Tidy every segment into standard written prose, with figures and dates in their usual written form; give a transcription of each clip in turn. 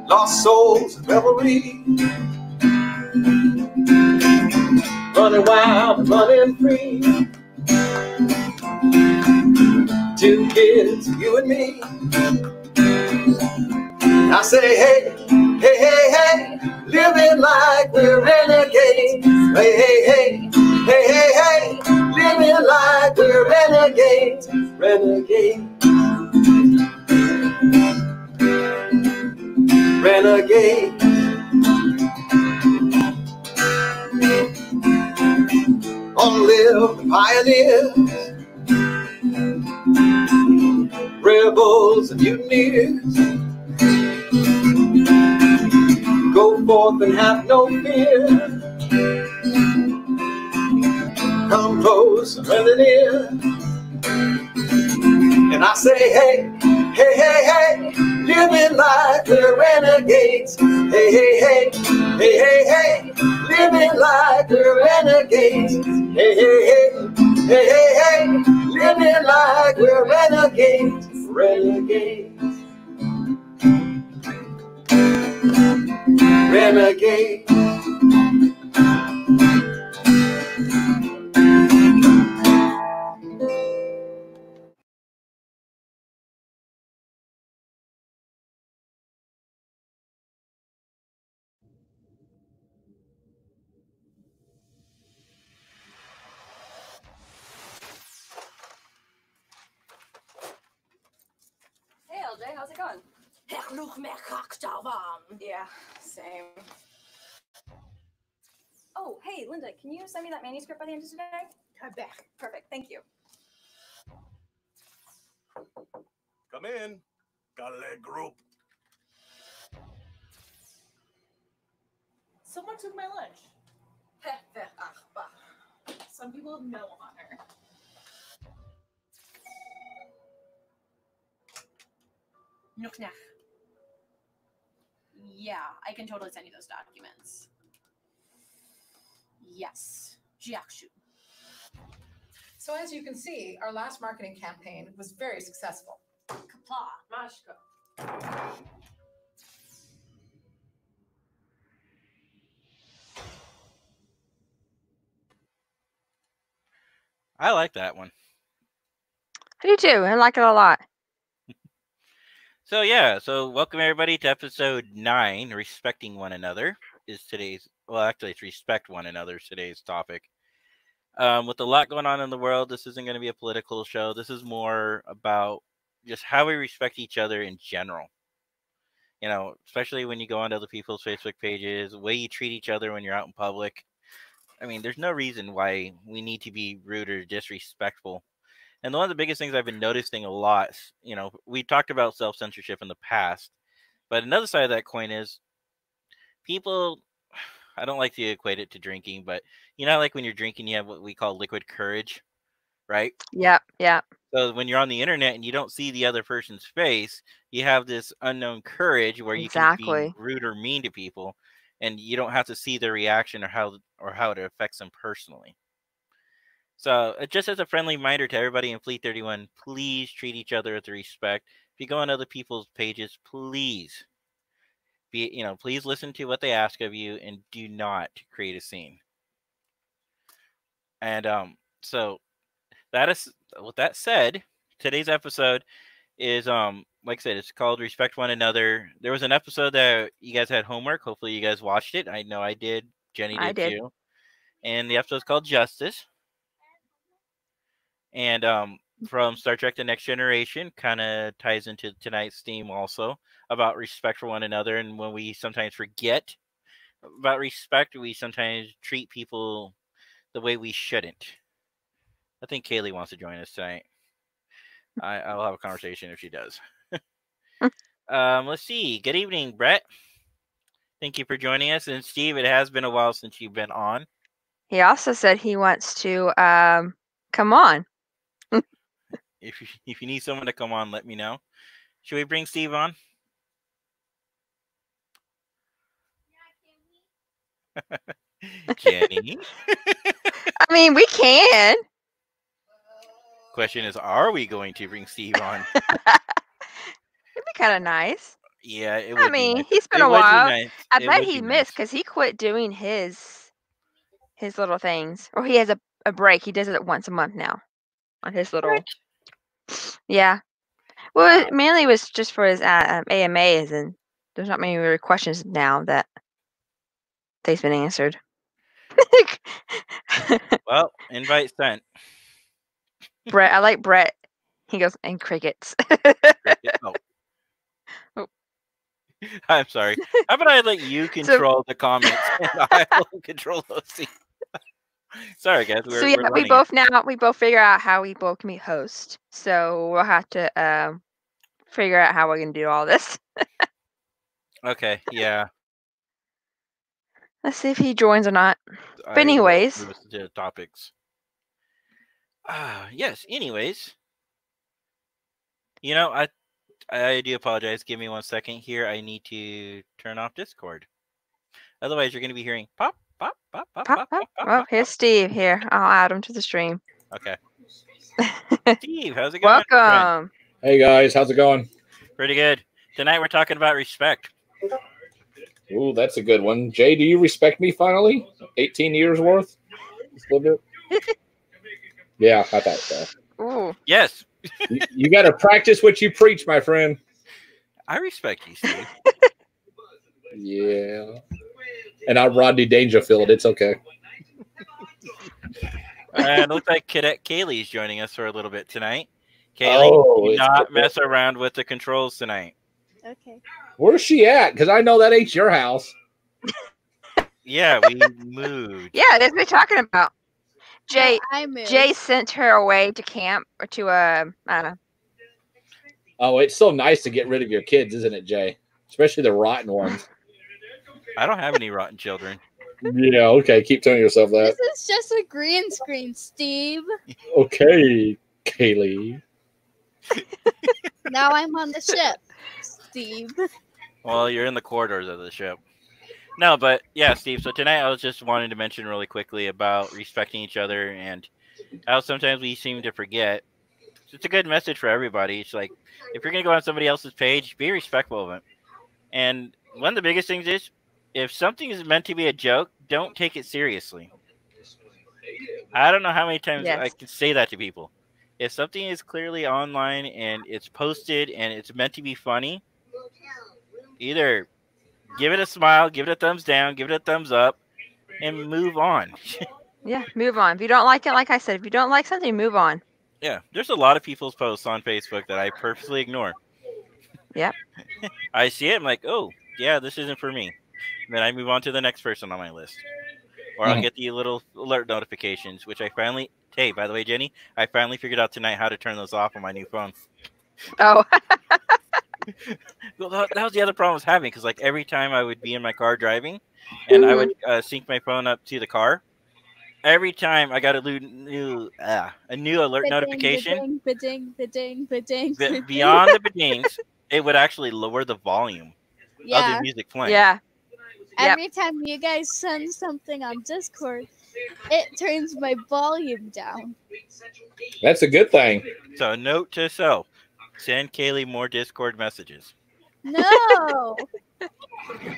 Lost souls in revelry, running wild and running free. Two kids, you and me. I say, hey, hey, hey, hey, living like we're renegades. Hey, hey, hey, hey, hey, hey, living like we're renegades. Renegades. Renegades. Long live the pioneers, rebels and mutineers. Go forth and have no fear. Come close and run it in. And I say, hey, hey, hey, hey, living like we're renegades. Hey, hey, hey, hey, hey, hey, living like we're renegades. Hey, hey, hey, hey, hey, hey, living like we're renegades. Renegades. Renegades. Hey LJ, how's it going? Yeah, same. Oh, hey Linda, can you send me that manuscript by the end of today? Perfect, thank you. Come in. Gale group. Someone took my lunch. Some people have no honor. Nuknach. Yeah, I can totally send you those documents. Yes. Jiakshu. So as you can see, our last marketing campaign was very successful. Kapla. Mashko. I like that one. I do too. I like it a lot. So yeah, so welcome everybody to episode 9, Respecting One Another is today's, well actually it's Respect One Another is today's topic. With a lot going on in the world, this isn't going to be a political show. This is more about just how we respect each other in general. You know, especially when you go onto other people's Facebook pages, the way you treat each other when you're out in public. I mean, there's no reason why we need to be rude or disrespectful. And one of the biggest things I've been noticing a lot, you know, we talked about self-censorship in the past, but another side of that coin is people, I don't like to equate it to drinking, but you know, like when you're drinking, you have what we call liquid courage, right? Yep, yep. So when you're on the internet and you don't see the other person's face, you have this unknown courage where you can be rude or mean to people, and you don't have to see their reaction or how it affects them personally. So just as a friendly reminder to everybody in Fleet 31, please treat each other with respect. If you go on other people's pages, please please listen to what they ask of you and do not create a scene. And so that is, with that said, today's episode is like I said, it's called Respect One Another. There was an episode that you guys had homework. Hopefully you guys watched it. I know I did. Jenny did too. And the episode is called Justice. And from Star Trek The Next Generation, kind of ties into tonight's theme also about respect for one another. And when we sometimes forget about respect, we sometimes treat people the way we shouldn't. I think Kaylee wants to join us tonight. I'll have a conversation if she does. Let's see. Good evening, Brett. Thank you for joining us. And Steve, it has been a while since you've been on. He also said he wants to come on. If you need someone to come on, let me know. Should we bring Steve on? Jenny? I mean, we can. Question is, are we going to bring Steve on? kind of nice. Yeah, it would I be mean, nice. he's been It a would be while. nice. I It bet would he be missed nice. because he quit doing his little things, or he has a break. He does it once a month now on his little. Yeah. Well, it mainly was just for his AMAs, and there's not many weird questions now that they've been answered. Well, invite sent. Brett, I like Brett. He goes, and crickets. Oh. Oh. I'm sorry. How about I let you control the comments and I will control those things? Sorry, guys. So yeah, we both figure out how we both can be host. So we'll have to figure out how we're gonna do all this. Okay, yeah. Let's see if he joins or not. But anyways, move us to topics. Yes. Anyways, you know, I do apologize. Give me 1 second here. I need to turn off Discord. Otherwise, you're going to be hearing pop, pop, pop, pop, pop, pop, pop. Oh, here's Steve. Here, I'll add him to the stream. Okay. Steve, how's it going? Welcome. Hey guys, how's it going? Pretty good. Tonight we're talking about respect. Ooh, that's a good one. Jay, do you respect me finally? 18 years worth? Just a little bit? Yeah, I thought so. Ooh. Yes. You got to practice what you preach, my friend. I respect you, Steve. Yeah. And I'm Rodney Dangerfield. It's okay. And it looks like Cadet Kaylee's joining us for a little bit tonight. Kaylee, do not mess around with the controls tonight. Okay. Where's she at? Because I know that ain't your house. Yeah, we moved. Yeah, that's what we're talking about. Jay, I moved. Jay sent her away to camp or to I don't know. Oh, it's so nice to get rid of your kids, isn't it, Jay? Especially the rotten ones. I don't have any rotten children. Yeah, okay. Keep telling yourself that. This is just a green screen, Steve. Okay, Kaylee. Now I'm on the ship, Steve. Well, you're in the corridors of the ship. No, but yeah, Steve. So tonight I was just wanting to mention really quickly about respecting each other and how sometimes we seem to forget. It's a good message for everybody. It's like, if you're going to go on somebody else's page, be respectful of it. And one of the biggest things is, if something is meant to be a joke, don't take it seriously. I don't know how many times I can say that to people. If something is clearly online and it's posted and it's meant to be funny, either give it a smile, give it a thumbs down, give it a thumbs up, and move on. Yeah, move on. If you don't like it, like I said, if you don't like something, move on. Yeah, there's a lot of people's posts on Facebook that I purposely ignore. Yep. I see it, I'm like, oh, yeah, this isn't for me. And then I move on to the next person on my list. Or I'll get the little alert notifications, which I finally... Hey, by the way, Jenny, I finally figured out tonight how to turn those off on my new phone. Oh. Well, that was the other problem I was having, because like every time I would be in my car driving, and I would sync my phone up to the car, every time I got a new alert notification, Ba-ding. beyond the ba-dings, it would actually lower the volume of the music playing. Yeah. Every time you guys send something on Discord, it turns my volume down. That's a good thing. So note to self, send Kaylee more Discord messages. No.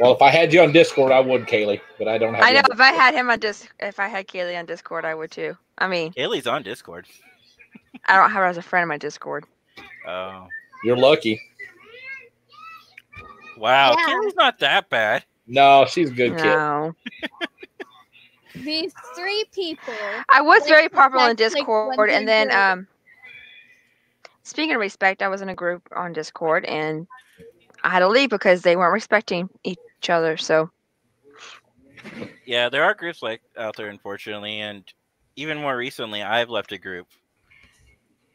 Well, if I had you on Discord, I would, Kaylee, but I don't have. I know if I had him on if I had Kaylee on Discord, I would too. I mean, Kaylee's on Discord. I don't have her as a friend on my Discord. Oh. You're lucky. Wow, Yeah. Kaylee's not that bad. No, she's a good kid. No. These 3 people. I was very Like, popular on that's like Discord, one and thing then speaking of respect, I was in a group on Discord, and I had to leave because they weren't respecting each other. So Yeah, there are groups like out there, unfortunately, and even more recently, I've left a group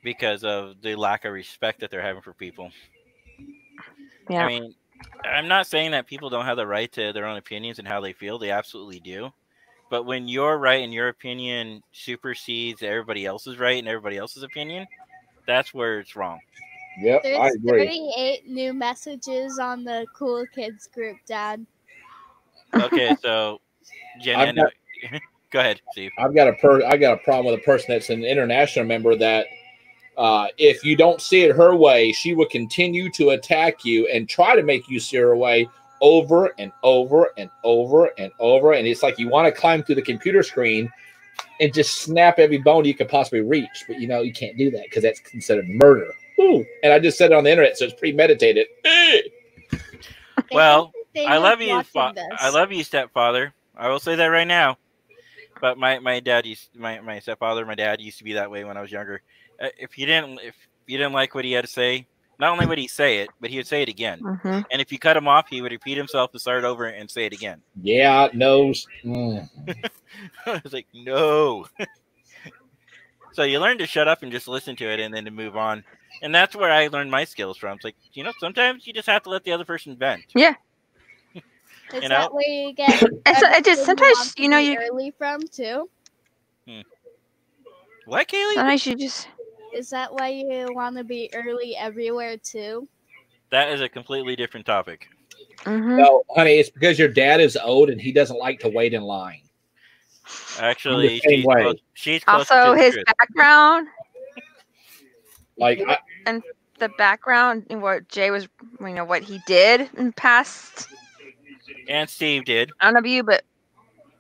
because of the lack of respect that they're having for people. yeah, I mean, I'm not saying that people don't have the right to their own opinions and how they feel. They absolutely do. But when your right and your opinion supersedes everybody else's right and everybody else's opinion, that's where it's wrong. Yep, I There's agree. 38 new messages on the Cool Kids group, Dad. Okay, so Jenny, I know... go ahead, Steve. I got a problem with a person that's an international member that If you don't see it her way, she will continue to attack you and try to make you see her way over and over and over and over. And it's like you want to climb through the computer screen and just snap every bone you could possibly reach. But, you know, you can't do that because that's considered murder. Ooh. And I just said it on the internet, so it's premeditated. Well, They I love you, watching this. I love you, stepfather. I will say that right now. But my dad my stepfather, my dad used to be that way when I was younger. If you didn't like what he had to say, not only would he say it, but he would say it again. Mm-hmm. And if you cut him off, he would repeat himself to start over and say it again. Yeah, no. I was like, no. So you learn to shut up and just listen to it and then to move on. And that's where I learned my skills from. It's like, you know, sometimes you just have to let the other person vent. Yeah. Is you that know? where you get? It just sometimes want to you know be you early from too. What, Kaylee? sometimes you just Is that why you want to be early everywhere too? That is a completely different topic. mm-hmm. No, honey, it's because your dad is old and he doesn't like to wait in line. Actually, same way. she's closer Also to the his truth. background, Like, the background and what Jay was, you know, what he did in past. And Steve did. I don't know about you, but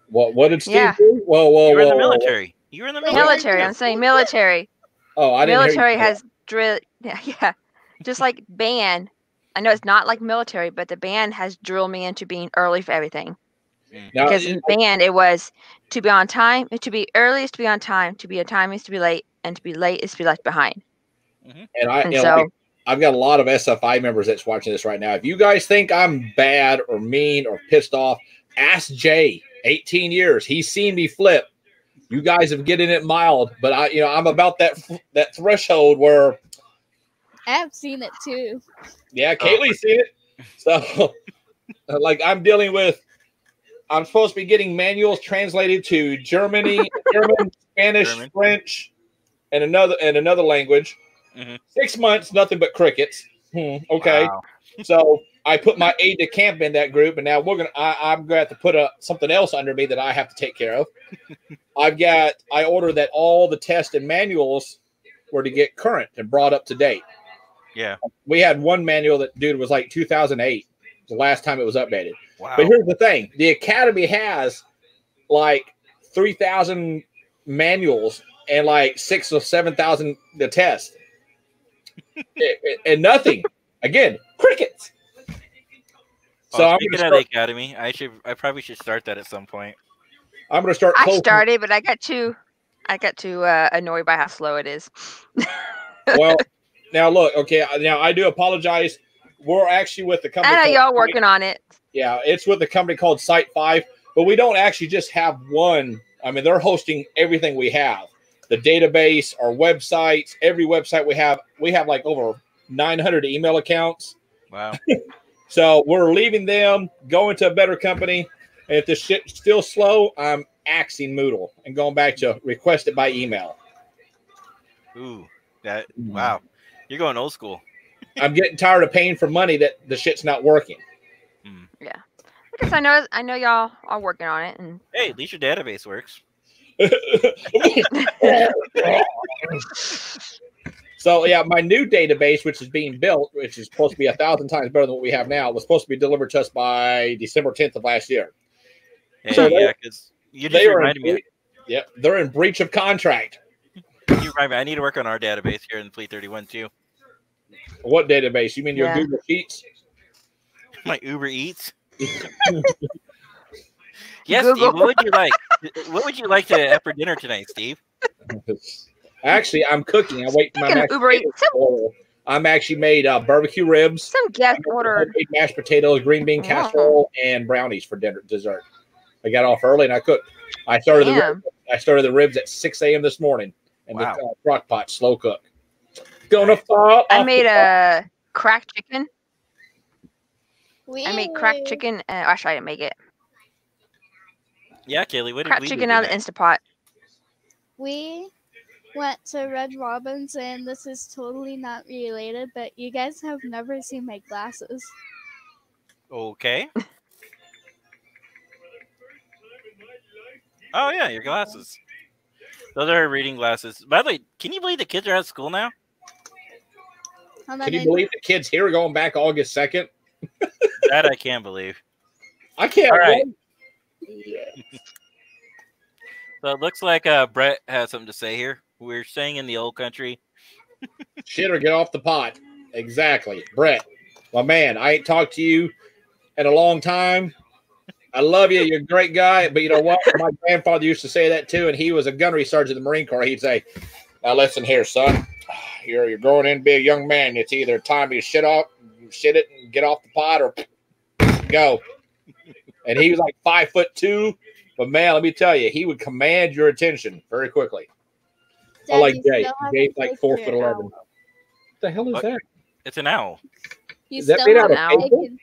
what did Steve Yeah. do? Whoa, You were in the whoa. military. You were in the military. military. I'm saying military. Oh, I didn't Military hear you. has drill. Yeah, just like band. I know it's not like military, but the band has drilled me into being early for everything. Now, Because in band, it was to be on time, to be early is to be on time, to be on time is to be late, and to be late is to be left behind. and And you know, so, like, I've got a lot of SFI members that's watching this right now. If you guys think I'm bad or mean or pissed off, ask Jay. 18 years, he's seen me flip. You guys have getting it mild, but I'm about that threshold where, I've seen it too. yeah, Kaylee's seen it. So, like, I'm supposed to be getting manuals translated to German, Spanish, German. French, and another language. Mhm. 6 months, nothing but crickets. Okay. Wow. So I put my aide de camp in that group, and now I'm gonna have to put something else under me that I have to take care of. I ordered that all the tests and manuals were to get current and brought up to date. Yeah. We had one manual that, dude, was like 2008, the last time it was updated. Wow. But here's the thing: the academy has like 3,000 manuals and like 6,000 or 7,000 the test, and nothing. Again, crickets. So I'm speaking gonna of the start, academy, I probably should start that at some point. I'm gonna start. I closing- started, but I got too annoyed by how slow it is. Well, now look, okay. Now I do apologize. We're actually with the company. I know called y'all working on it. Yeah, it's with the company called Site 5, but we don't actually just have one. I mean, they're hosting everything we have. The database, our websites, every website we have like over 900 email accounts. Wow. So we're leaving them, going to a better company. And if the shit's still slow, I'm axing Moodle and going back to request it by email. Ooh, wow. You're going old school. I'm getting tired of paying for money that the shit's not working. Because I know y'all are working on it, and Hey, at least your database works. So yeah, my new database, which is being built, which is supposed to be 1,000 times better than what we have now, was supposed to be delivered to us by December 10th of last year. Hey, So yeah, because you just reminded me. Yep, they're in breach of contract. You remind me. I need to work on our database here in Fleet 31 too. What database? You mean your Yeah. Google Sheets? My Uber Eats. Yes, Google. Steve. What would you like? What would you like to have for dinner tonight, Steve? Actually, I'm cooking. I wait for my Speaking of mashed Uber Eats, potatoes to boil. I'm actually made barbecue ribs, some guest ordered. homemade mashed potatoes, green bean Wow. casserole, and brownies for dessert. I got off early and I cooked. I started Damn. the ribs at 6 a.m. this morning, and Wow. the crock pot slow cook. Gonna fall. I off made the- a cracked chicken. We I made cracked chicken. Actually, I didn't make it. Yeah, Kaylee. What did Cracked we chicken do out of tonight? Instapot. We went to Red Robin's, and this is totally not related, but you guys have never seen my glasses. Okay. Oh yeah, your glasses. Those are reading glasses. By the way, can you believe the kids are out of school now? And Can you then believe the kids here are going back August 2nd? That I can't believe. I can't. All right. wait. So it looks like Brett has something to say here. We're staying in the old country. Shit or get off the pot. Exactly. Brett, my man, I ain't talked to you in a long time. I love you. You're a great guy. But you know what? My grandfather used to say that too, and he was a gunnery sergeant in the Marine Corps. He'd say, now listen here, son. You're growing in to be a young man. It's either time you shit it and get off the pot or go. And he was like 5'2", but man, let me tell you, he would command your attention very quickly. I like you Jay. still haven't Jay's like taken 4'11". your What owl. the hell is What? that? It's an owl. You Is that still made out of haven't paper? taken.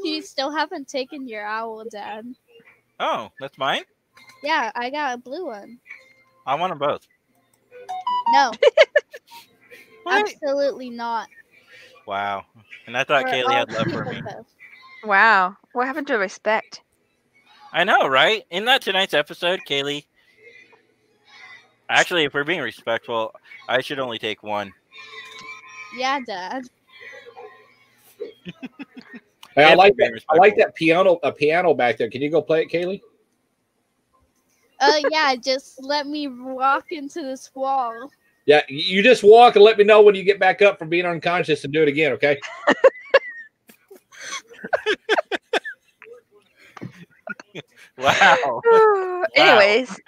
You still haven't taken your owl, Dad. Oh, that's mine? Yeah, I got a blue one. I want them both. No, What? absolutely not. Wow. And I thought We're Kaylee all had love for people me. both. Wow. What happened to respect? I know, right? In that tonight's episode, Kaylee. Actually, if we're being respectful, I should only take one. Yeah, Dad. Hey, I If like we're being that. I like respectful. that piano back there. Can you go play it, Kaylee? Yeah, just let me walk into this wall. Yeah, you just walk and let me know when you get back up from being unconscious and do it again, okay? Wow. Anyways,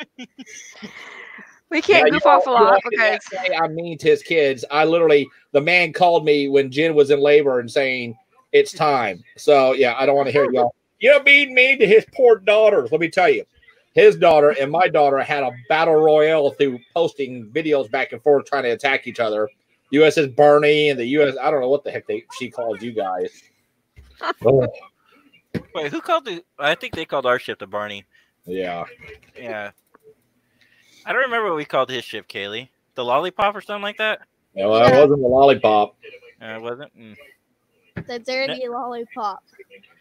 we can't Yeah, goof you off a all- you all lot can because say I'm mean to his kids. The man called me when Jen was in labor and saying it's time. So yeah, I don't want to hear y'all. You're being mean to his poor daughters. Let me tell you, his daughter and my daughter had a battle royale through posting videos back and forth trying to attack each other. USS Barney and the US. I don't know what the heck she called you guys. Oh, Wait, who called the... I think they called our ship the Barney. yeah. Yeah. I don't remember what we called his ship, Kaylee. The Lollipop or something like that? Yeah, well, it wasn't the lollipop. It wasn't? Mm. The dirty lollipop.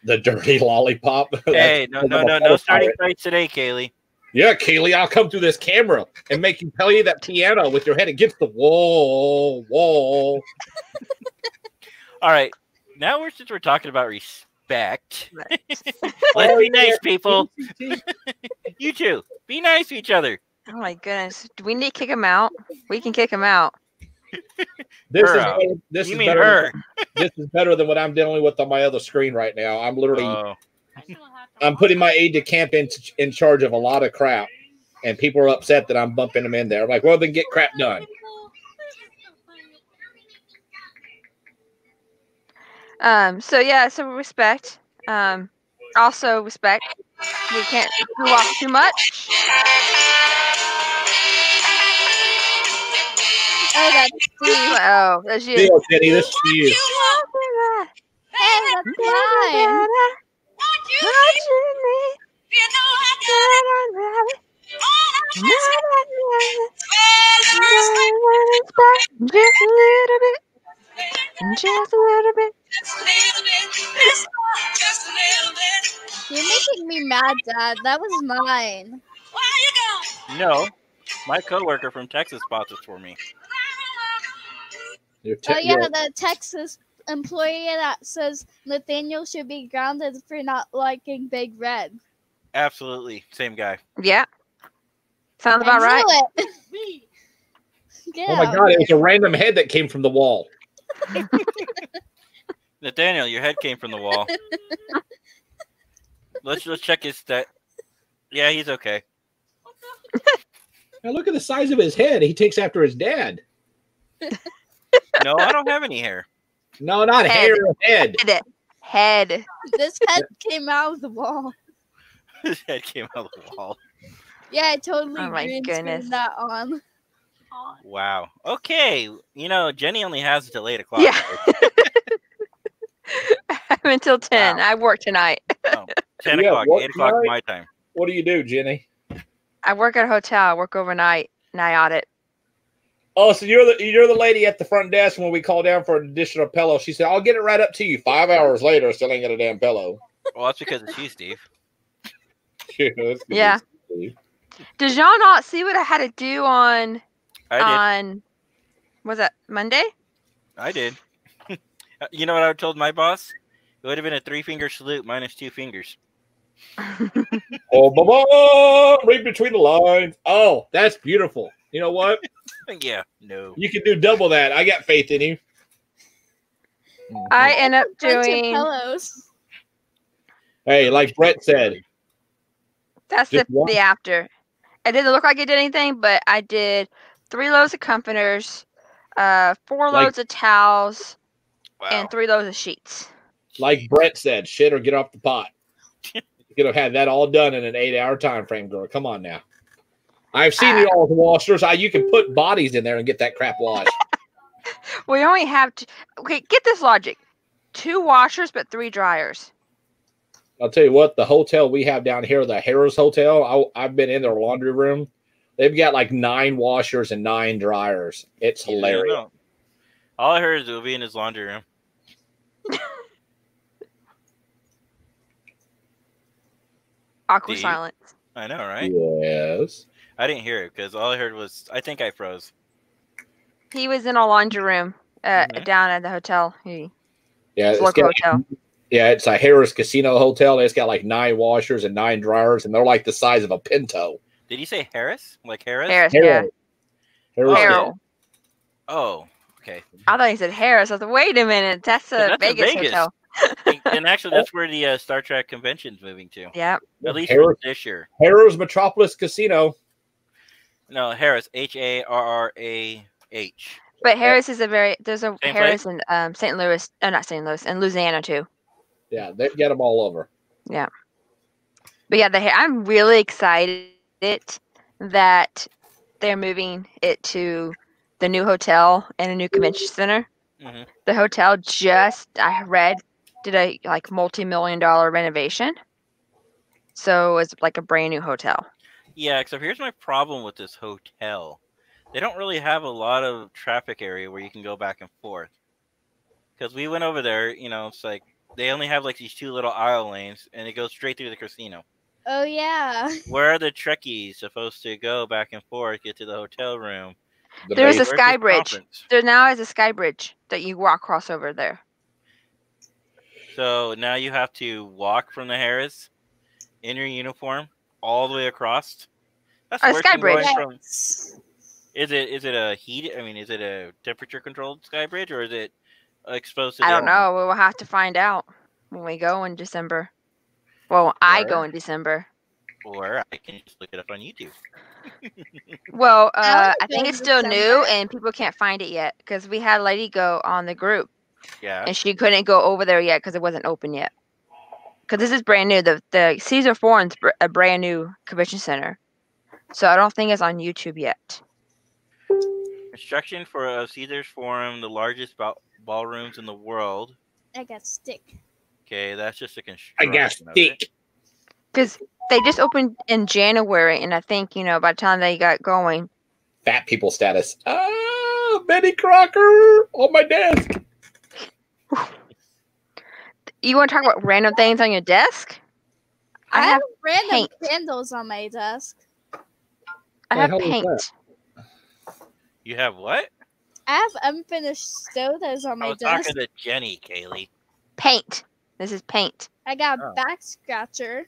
The dirty lollipop. Hey, no starting fights today, Kaylee. Yeah, Kaylee, I'll come through this camera and make you play that piano with your head against the wall. All right. Now since we're talking about respect, let's be nice, people. You too. Be nice to each other. oh my goodness, do we need to kick him out? We can kick him out. This Her is out. this You is mean better. her? This is better than what I'm dealing with on my other screen right now. I'm literally Oh. I'm putting my aide de camp in charge of a lot of crap, and people are upset that I'm bumping them in there. I'm like, well, then get crap done. So respect. Also respect. We can't go off too much. Oh, that's Steve. Oh, that's you. Deal, Jenny, this is you. Hey, that's mine. Just a little bit. Just a little bit. You're making me mad, Dad. That was mine. No. My coworker from Texas bought this for me. You're Oh yeah, the Texas employee that says Nathaniel should be grounded for not liking Big Red. Absolutely. Same guy. Yeah. Sounds about right. I knew it. Get oh my out. god, it was a random head that came from the wall. Nathaniel, your head came from the wall. Let's check his stat. Yeah, he's okay. Now look at the size of his head. He takes after his dad. No, I don't have any hair. No, not Head. hair, head. Head. This head came out of the wall. His head came out of the wall. Yeah, I totally Oh my green goodness. screened that on. Wow. Okay. You know, Jenny only has until 8 o'clock. Yeah. I'm until 10. Wow. I work tonight. Oh, 10 Yeah, o'clock, what 8 o'clock tonight? my time. What do you do, Jenny? I work at a hotel. I work overnight. Night audit. Oh, so you're the lady at the front desk when we call down for an additional pillow. She said, "I'll get it right up to you." 5 hours later, still ain't got a damn pillow. Well, that's because it's you, Steve. Yeah. Did y'all not see what I had to do on I did. was that Monday? I did. You know what I told my boss? It would have been a 3-finger salute minus 2 fingers. Oh, blah, read between the lines. Oh, that's beautiful. You know what? Yeah, no. You can do double that. I got faith in you. I end up Bunch of doing. pillows. Hey, like Brett said, That's just the one. after. It didn't look like I did anything, but I did 3 loads of comforters, 4 Like- loads of towels, Wow. and 3 loads of sheets. like Brett said, shit or get off the pot. You could have had that all done in an 8-hour time frame, girl. Come on now. I've seen you all with washers. You can put bodies in there and get that crap washed. We only have okay, get this logic. 2 washers, but 3 dryers. I'll tell you what, the hotel we have down here, the Harris Hotel, I've been in their laundry room. They've got like 9 washers and 9 dryers. It's Yeah, hilarious. no. All I heard is it'll be in his laundry room. Awkward Deep. silence. I know, right? Yes. I didn't hear it because all I heard was, I think I froze. He was in a laundry room Mhm. down at the hotel. Yeah, It's local hotel. it's a Harris Casino Hotel. It's got like 9 washers and 9 dryers, and they're like the size of a Pinto. Did you say Harris? Like Harris? Harris, yeah. Harris. Harold. Oh, okay. I thought he said Harris. I was like, wait a minute, that's a That's in Vegas, Vegas. hotel. And actually, that's where the Star Trek convention's moving to. Yep. At least Harris, this year. Harris Metropolis Casino. No, Harris. Harrah. But Harris is there's a Same Harris in St. Louis, not St. Louis, in Louisiana too. Yeah, they've got them all over. Yeah. But yeah, I'm really excited that they're moving it to the new hotel and a new convention center. Mhm. The hotel I read, did a like multi-million-dollar renovation. So it's like a brand new hotel. Yeah, except here's my problem with this hotel. They don't really have a lot of traffic area where you can go back and forth. Because we went over there, it's like they only have like these 2 little aisle lanes, and it goes straight through the casino. Oh yeah. Where are the Trekkies supposed to go back and forth, get to the hotel room? There's a Where's sky this bridge. conference? There now is a sky bridge that you walk across over there. So now you have to walk from the Harris in your uniform all the way across. That's A worse sky than going bridge. from- Yes. Is it a heat? I mean, is it a temperature controlled sky bridge, or is it exposed to? I the don't know. We'll have to find out when we go in December. Well, I go Where? in December. Or I can just look it up on YouTube. Well, I wanna I go think in it's still new December. and people can't find it yet because we had a lady go on the group Yeah. and she couldn't go over there yet because it wasn't open yet. Because this is brand new. The Caesar Forum is a brand new convention center, so I don't think it's on YouTube yet. Construction for Caesar's Forum, the largest ballrooms in the world. I got stick. Okay, that's just a I construction. got of it. stick. Because they just opened in January, and I think by the time they got going, Fat people status. Betty Crocker on my desk. you want to talk about random things on your desk? I have random paint. candles on my desk. I The have hell is paint. that? You have what? I have unfinished sodas on I my was desk. talking to Jenny, Kaylee. Paint. This is paint. I got a Oh. back scratcher.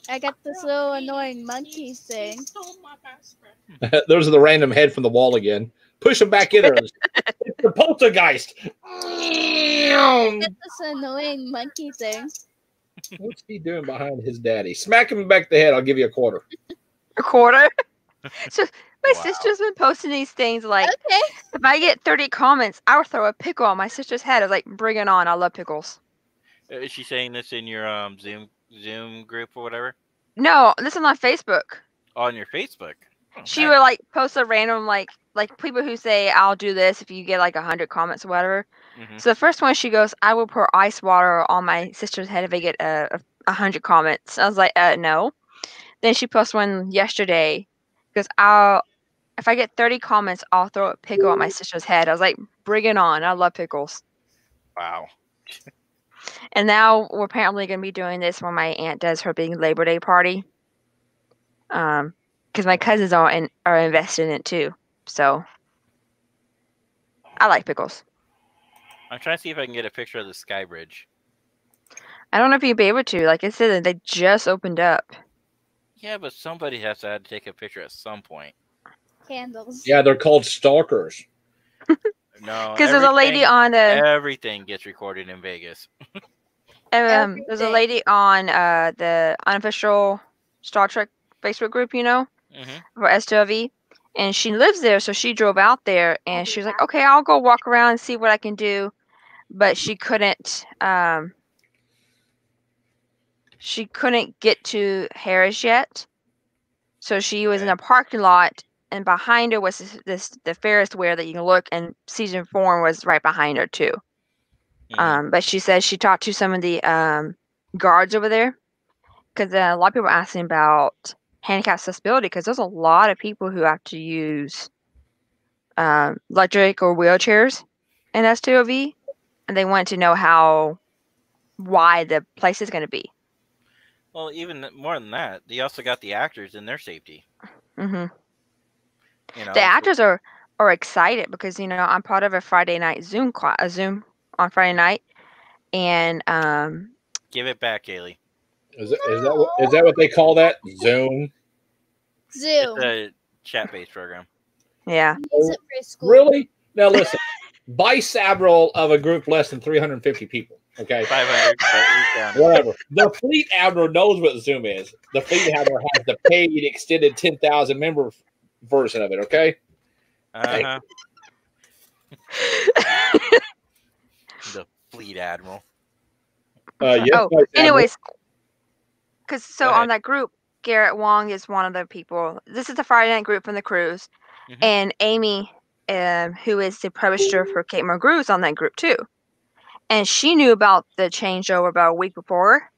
I got this little annoying monkey thing. Those are the random head from the wall again. Push them back in there. It's the poltergeist. I got this annoying monkey thing. What's he doing behind his daddy? Smack him back the head. I'll give you a quarter. A quarter. So my Wow. sister's been posting these things like, Okay. if I get 30 comments, I'll throw a pickle on my sister's head. I was like, bring it on. I love pickles. Is she saying this in your Zoom group or whatever? No, this is on Facebook. On your Facebook? Oh, She nice. would like post a random like people who say, I'll do this if you get like 100 comments or whatever. Mhm. So the first one, she goes, I will pour ice water on my sister's head if I get 100 comments. I was like, no. Then she posted one yesterday because if I get 30 comments, I'll throw a pickle at my sister's head. I was like, bring it on. I love pickles. Wow. And now we're apparently going to be doing this when my aunt does her big Labor Day party. Because my cousins are invested in it too. So I like pickles. I'm trying to see if I can get a picture of the Sky Bridge. I don't know if you'd be able to. Like I said, they just opened up. Yeah, but somebody has to have to take a picture at some point. Candles. Yeah, they're called stalkers. No, Because there's a lady everything- on the Everything gets recorded in Vegas. there's a Everything. lady on the unofficial Star Trek Facebook group, you know, Hmm. for S2V, and she lives there, so she drove out there, and she was like, "Okay, I'll go walk around and see what I can do," but she couldn't. She couldn't get to Harris yet, so she was in a parking lot, and behind her was the Ferris wheel that you can look, and Season 4 was right behind her too. Mhm. But she said she talked to some of the guards over there, because a lot of people are asking about handicap accessibility, because there's a lot of people who have to use electric or wheelchairs in S2OV, and they want to know why the place is going to be. Well, even more than that, they also got the actors in their safety. Hmm You know, The actors are excited because, you know, I'm part of a Friday night Zoom on Friday night, and give it back, Kaylee. Is that what they call that? Zoom? Zoom. It's a chat-based program. yeah. Use it for school. Really? Now listen, vice admiral of a group less than 350 people. Okay, 500. But who's down? whatever. The fleet admiral knows what Zoom is. The fleet admiral has the paid extended 10,000 member version of it. Okay. Uh-huh. The fleet admiral. Yes. Oh, Vice Admiral. anyways, because Go on ahead. that group, Garrett Wong is one of the people. This is the Friday night group from the cruise, Mhm. and Amy, who is the publisher for Kate Mulgrew, is on that group too, and she knew about the changeover about a week before.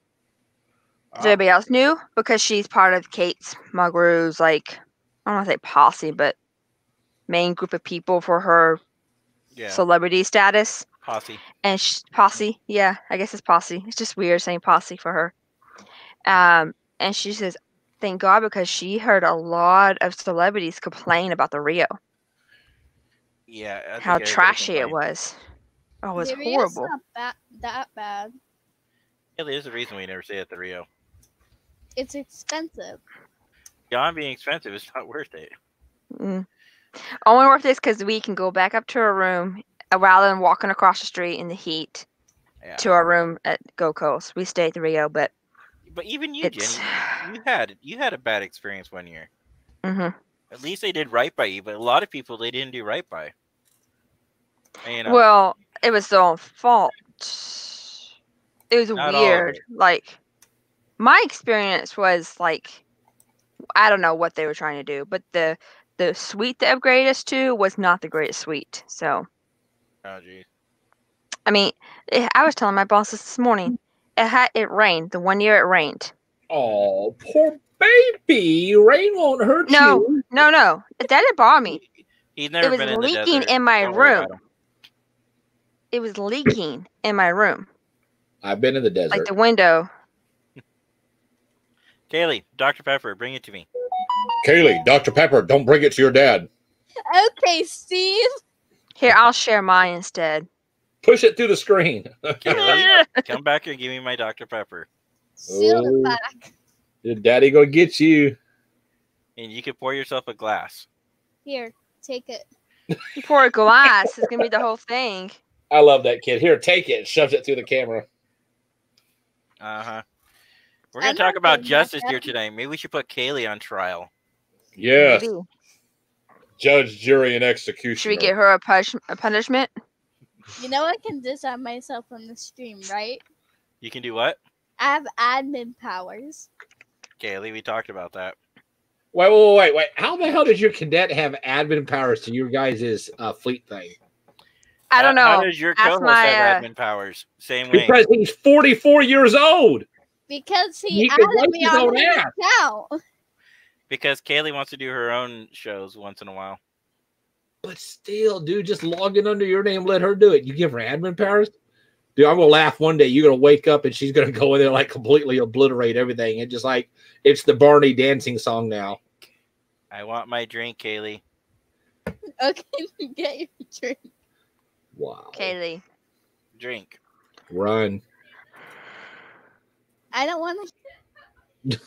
Does anybody else knew? Because she's part of Kate's Mulgrew's, like, I don't want to say posse, but main group of people for her Yeah. celebrity status. Posse. And posse, yeah, I guess it's posse. It's just weird saying posse for her. And she says, thank God, because she heard a lot of celebrities complain about the Rio, Yeah. I think how everybody trashy it complained. was. Oh, it was The Rio's horrible. not that bad. Yeah, there's a reason we never stay at the Rio. It's expensive. Beyond being expensive, it's not worth it. Mm. Only worth this because we can go back up to our room rather than walking across the street in the heat Yeah. to our room at Gold Coast. We stay at the Rio, but But even you, it's. Jenny, you had a bad experience one year. Hmm At least they did right by you, but a lot of people they didn't do right by. And, you know, Well, it was their own fault. It was Not all of weird. it. Like, my experience was like, I don't know what they were trying to do, but the suite they upgraded us to was not the greatest suite. So, oh geez. I mean, I was telling my boss this morning. It rained. The one year it rained. Oh, poor baby. Rain won't hurt No, you. no. That didn't bother me. He's never It was been in the leaking desert. in my Don't worry room. about him. It was leaking in my room, I've been in the desert. like the window. Kaylee, Dr. Pepper, bring it to me. Kaylee, Dr. Pepper, don't bring it to your dad. Okay, Steve. Here, I'll share mine instead. Push it through the screen. Kaylee, come back here and give me my Dr. Pepper. Seal Oh. it back. Your daddy gonna get you. And you can pour yourself a glass. Here, take it. You pour a glass, it's gonna be the whole thing. I love that kid. Here, take it. Shoves it through the camera. Uh-huh. We're I going to talk know about things like justice that. here today. Maybe we should put Kaylee on trial. Yes. Maybe. Judge, jury, and executioner. Should we get her a punishment? You know I can disarm myself from the stream, right? You can do what? I have admin powers. Kaylee, we talked about that. Wait. How the hell did your cadet have admin powers to your guys' fleet thing? I don't know. How does your Ask co-host my, have admin powers? Same way. Because he's 44 years old. Because he He can added wipe me his on own his ass. account. Because Kaylee wants to do her own shows once in a while. But still, dude, just log in under your name, let her do it. You give her admin powers? Dude, I'm going to laugh one day. You're going to wake up and she's going to go in there like completely obliterate everything. And just like, it's the Barney dancing song now. I want my drink, Kaylee. Okay, get your drink. Wow. Kaylee. Drink. Run. I don't want to.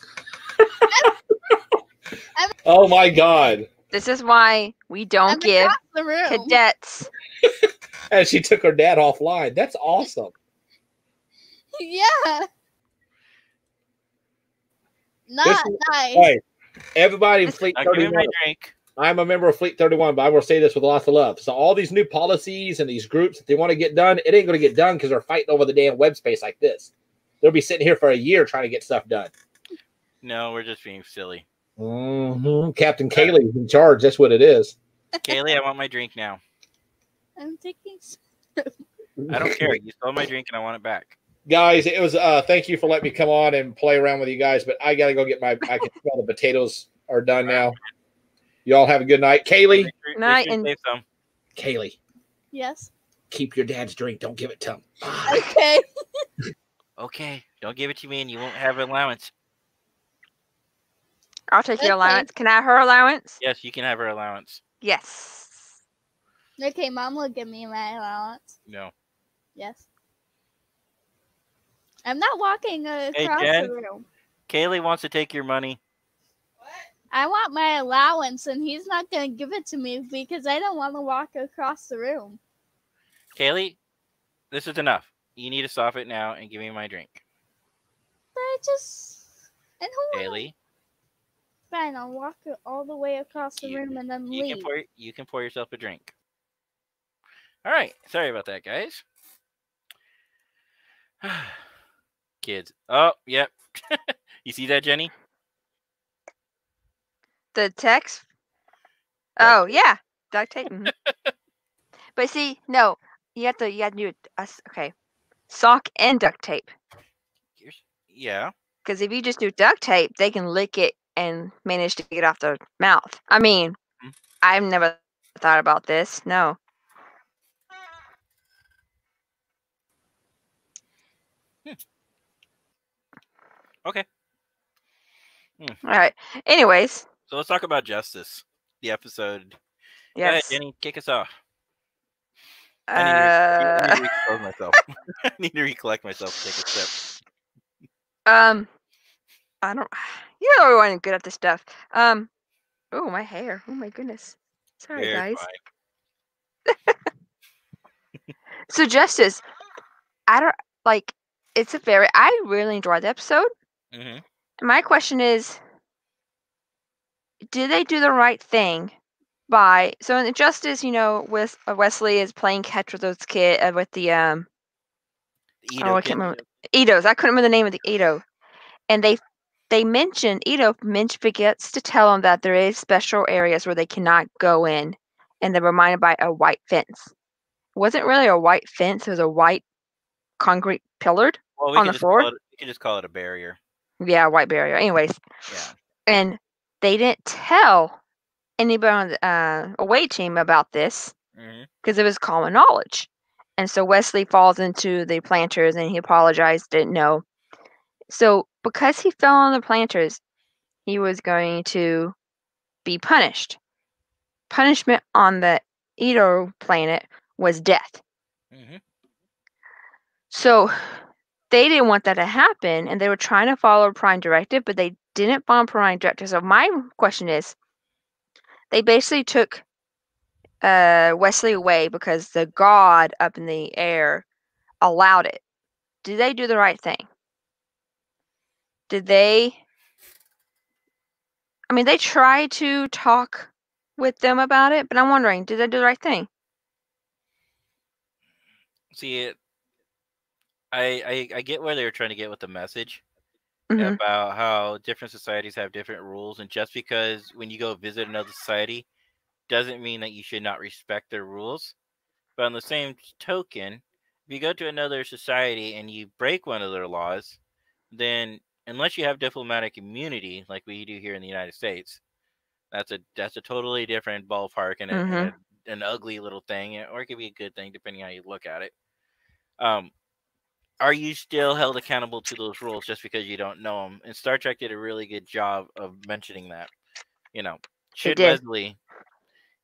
Oh my God. This is why we don't I'm give across the room. cadets. And she took her dad offline. That's awesome. Yeah. Not This- nice. All right. Everybody in Fleet I'll give him 31. my drink. I'm a member of Fleet 31, but I will say this with lots of love. So all these new policies and these groups that they want to get done, it ain't going to get done because they're fighting over the damn web space like this. They'll be sitting here for a year trying to get stuff done. No, we're just being silly. Captain Kaylee is in charge. That's what it is. Kaylee, I want my drink now. I'm taking. I don't care. You stole my drink and I want it back. Guys, it was thank you for letting me come on and play around with you guys, but I gotta go get my I can smell the potatoes are done now. You all have a good night. Kaylee. Night, Make sure you and- save some. Kaylee, Yes. keep your dad's drink. Don't give it to him. Okay. Okay, don't give it to me and you won't have allowance. I'll take your Okay. allowance. Can I have her allowance? Yes, you can have her allowance. Yes. Okay, Mom will give me my allowance. No. Yes. I'm not walking across Jen? the room. Kaylee wants to take your money. I want my allowance, and he's not going to give it to me because I don't want to walk across the room. Kaylee, this is enough. You need to stop it now and give me my drink. But I just. And who? Kaylee, Fine, I'll walk all the way across the You- room and then you leave. can pour yourself a drink. All right. Sorry about that, guys. Kids. Oh, yep. You see that, Jenny? The text. Duct Oh yeah, duct tape. Mhm. But see, no, you have to do it. Okay, sock and duct tape. Yeah. Because if you just do duct tape, they can lick it and manage to get off their mouth. I mean, Mhm. I've never thought about this. No. Okay. All right. Anyways, So let's talk about Justice. The episode. Go ahead, yes. Jenny, kick us off. I need to recompose myself. I need to recollect myself. Take a step. I don't. You know everyone good at this stuff. Oh, my hair. Oh my goodness. Sorry, You're guys. fine. So Justice, I don't like. It's a very. I really enjoyed the episode. Mhm. My question is, did they do the right thing by so in Justice, Wesley is playing catch with those with the Ito I kid. can't remember Itos. I couldn't remember the name of the Ito, and they mentioned Ito forgets to tell them that there is special areas where they cannot go in, and they're reminded by a white fence. It wasn't really a white fence; it was a white concrete pillared Well, on the floor. We can just call it a barrier. Yeah, white barrier. Anyways, Yeah. and they didn't tell anybody on the away team about this Mhm. because it was common knowledge. And so Wesley falls into the planters and he apologized, didn't know. So because he fell on the planters, he was going to be punished. Punishment on the Edo planet was death. Mhm. So they didn't want that to happen, and they were trying to follow Prime Directive, but they didn't follow Prime Directive. So my question is, they basically took Wesley away because the god up in the air allowed it. Did they do the right thing? Did they? I mean, they tried to talk with them about it, but I'm wondering, did they do the right thing? See, I get where they were trying to get with the message Mhm. about how different societies have different rules, and just because when you go visit another society doesn't mean that you should not respect their rules. But on the same token, if you go to another society and you break one of their laws, then unless you have diplomatic immunity like we do here in the United States, that's a totally different ballpark and, an ugly little thing, or it could be a good thing depending how you look at it. Are you still held accountable to those rules just because you don't know them? And Star Trek did a really good job of mentioning that. Should did. Wesley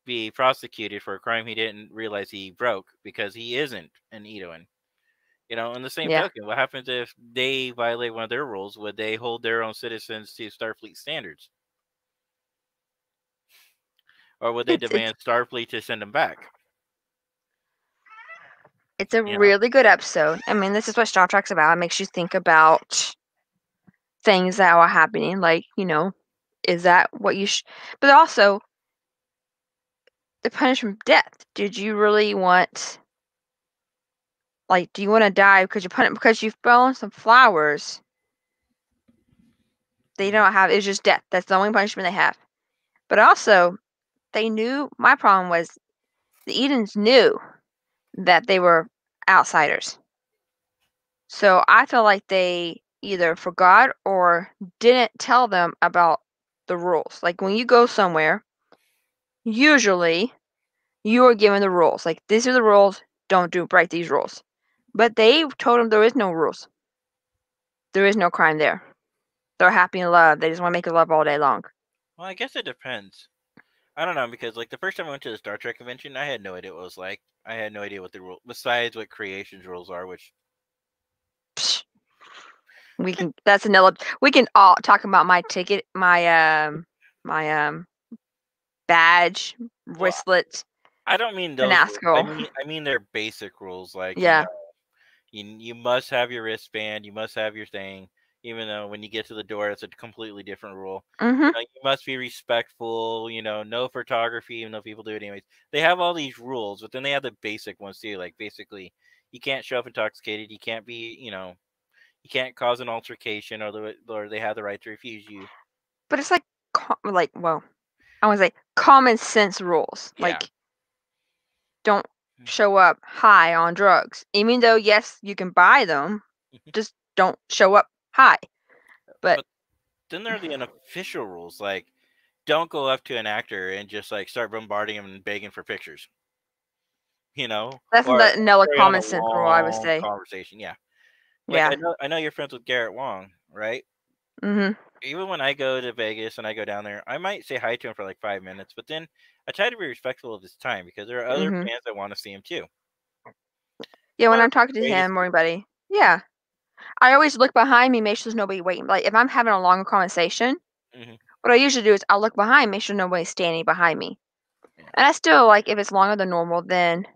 be prosecuted for a crime he didn't realize he broke because he isn't an Edoan. You know, in the same Yeah. token, what happens if they violate one of their rules? Would they hold their own citizens to Starfleet standards? Or would they It's- demand Starfleet to send them back? It's a Yeah. really good episode. I mean, this is what Star Trek's about. It makes you think about things that are happening. Like, you know, is that what you but also the punishment of death. Did you really want, like, do you want to die because you've blown some flowers? They don't have, it's just death. That's the only punishment they have. But also, they knew, my problem was the Edens knew that they were outsiders. So I feel like they either forgot or didn't tell them about the rules. Like when you go somewhere, usually you are given the rules. Like these are the rules, don't break these rules. But they told them there is no rules. There is no crime there. They're happy in love. They just want to make love all day long. Well, I guess it depends. I don't know, because like the first time I went to the Star Trek convention, I had no idea what it was like. I had no idea what the rule, besides what creation's rules are, which Psh. We can. That's another. We can all talk about my ticket, my badge, wristlet. I don't mean The those. Rules. NASCAR. I mean their basic rules, like Yeah. you must have your wristband, you must have your thing. Even though when you get to the door, it's a completely different rule. Mhm. You must be respectful. You know, no photography, even though people do it anyways. They have all these rules, but then they have the basic ones too. Like basically, you can't show up intoxicated. You can't be, you can't cause an altercation, or they have the right to refuse you. But it's like, well, I want to say common sense rules. Yeah. Like, don't show up high on drugs. Even though, yes, you can buy them, just don't show up high. But then there are the unofficial rules, like don't go up to an actor and just like start bombarding him and begging for pictures. You know, that's or another carry on common a sense rule, I would long say. conversation. Yeah. Like, Yeah. I know you're friends with Garrett Wong, right? Mhm. Even when I go to Vegas and I go down there, I might say hi to him for like 5 minutes, but then I try to be respectful of his time because there are other Mhm. fans that want to see him too. Yeah, when Not I'm talking to greatest- him or anybody, yeah, I always look behind me, make sure there's nobody waiting. Like if I'm having a longer conversation, Mhm. what I usually do is I'll look behind, make sure nobody's standing behind me. Yeah. And I still like if it's longer than normal, then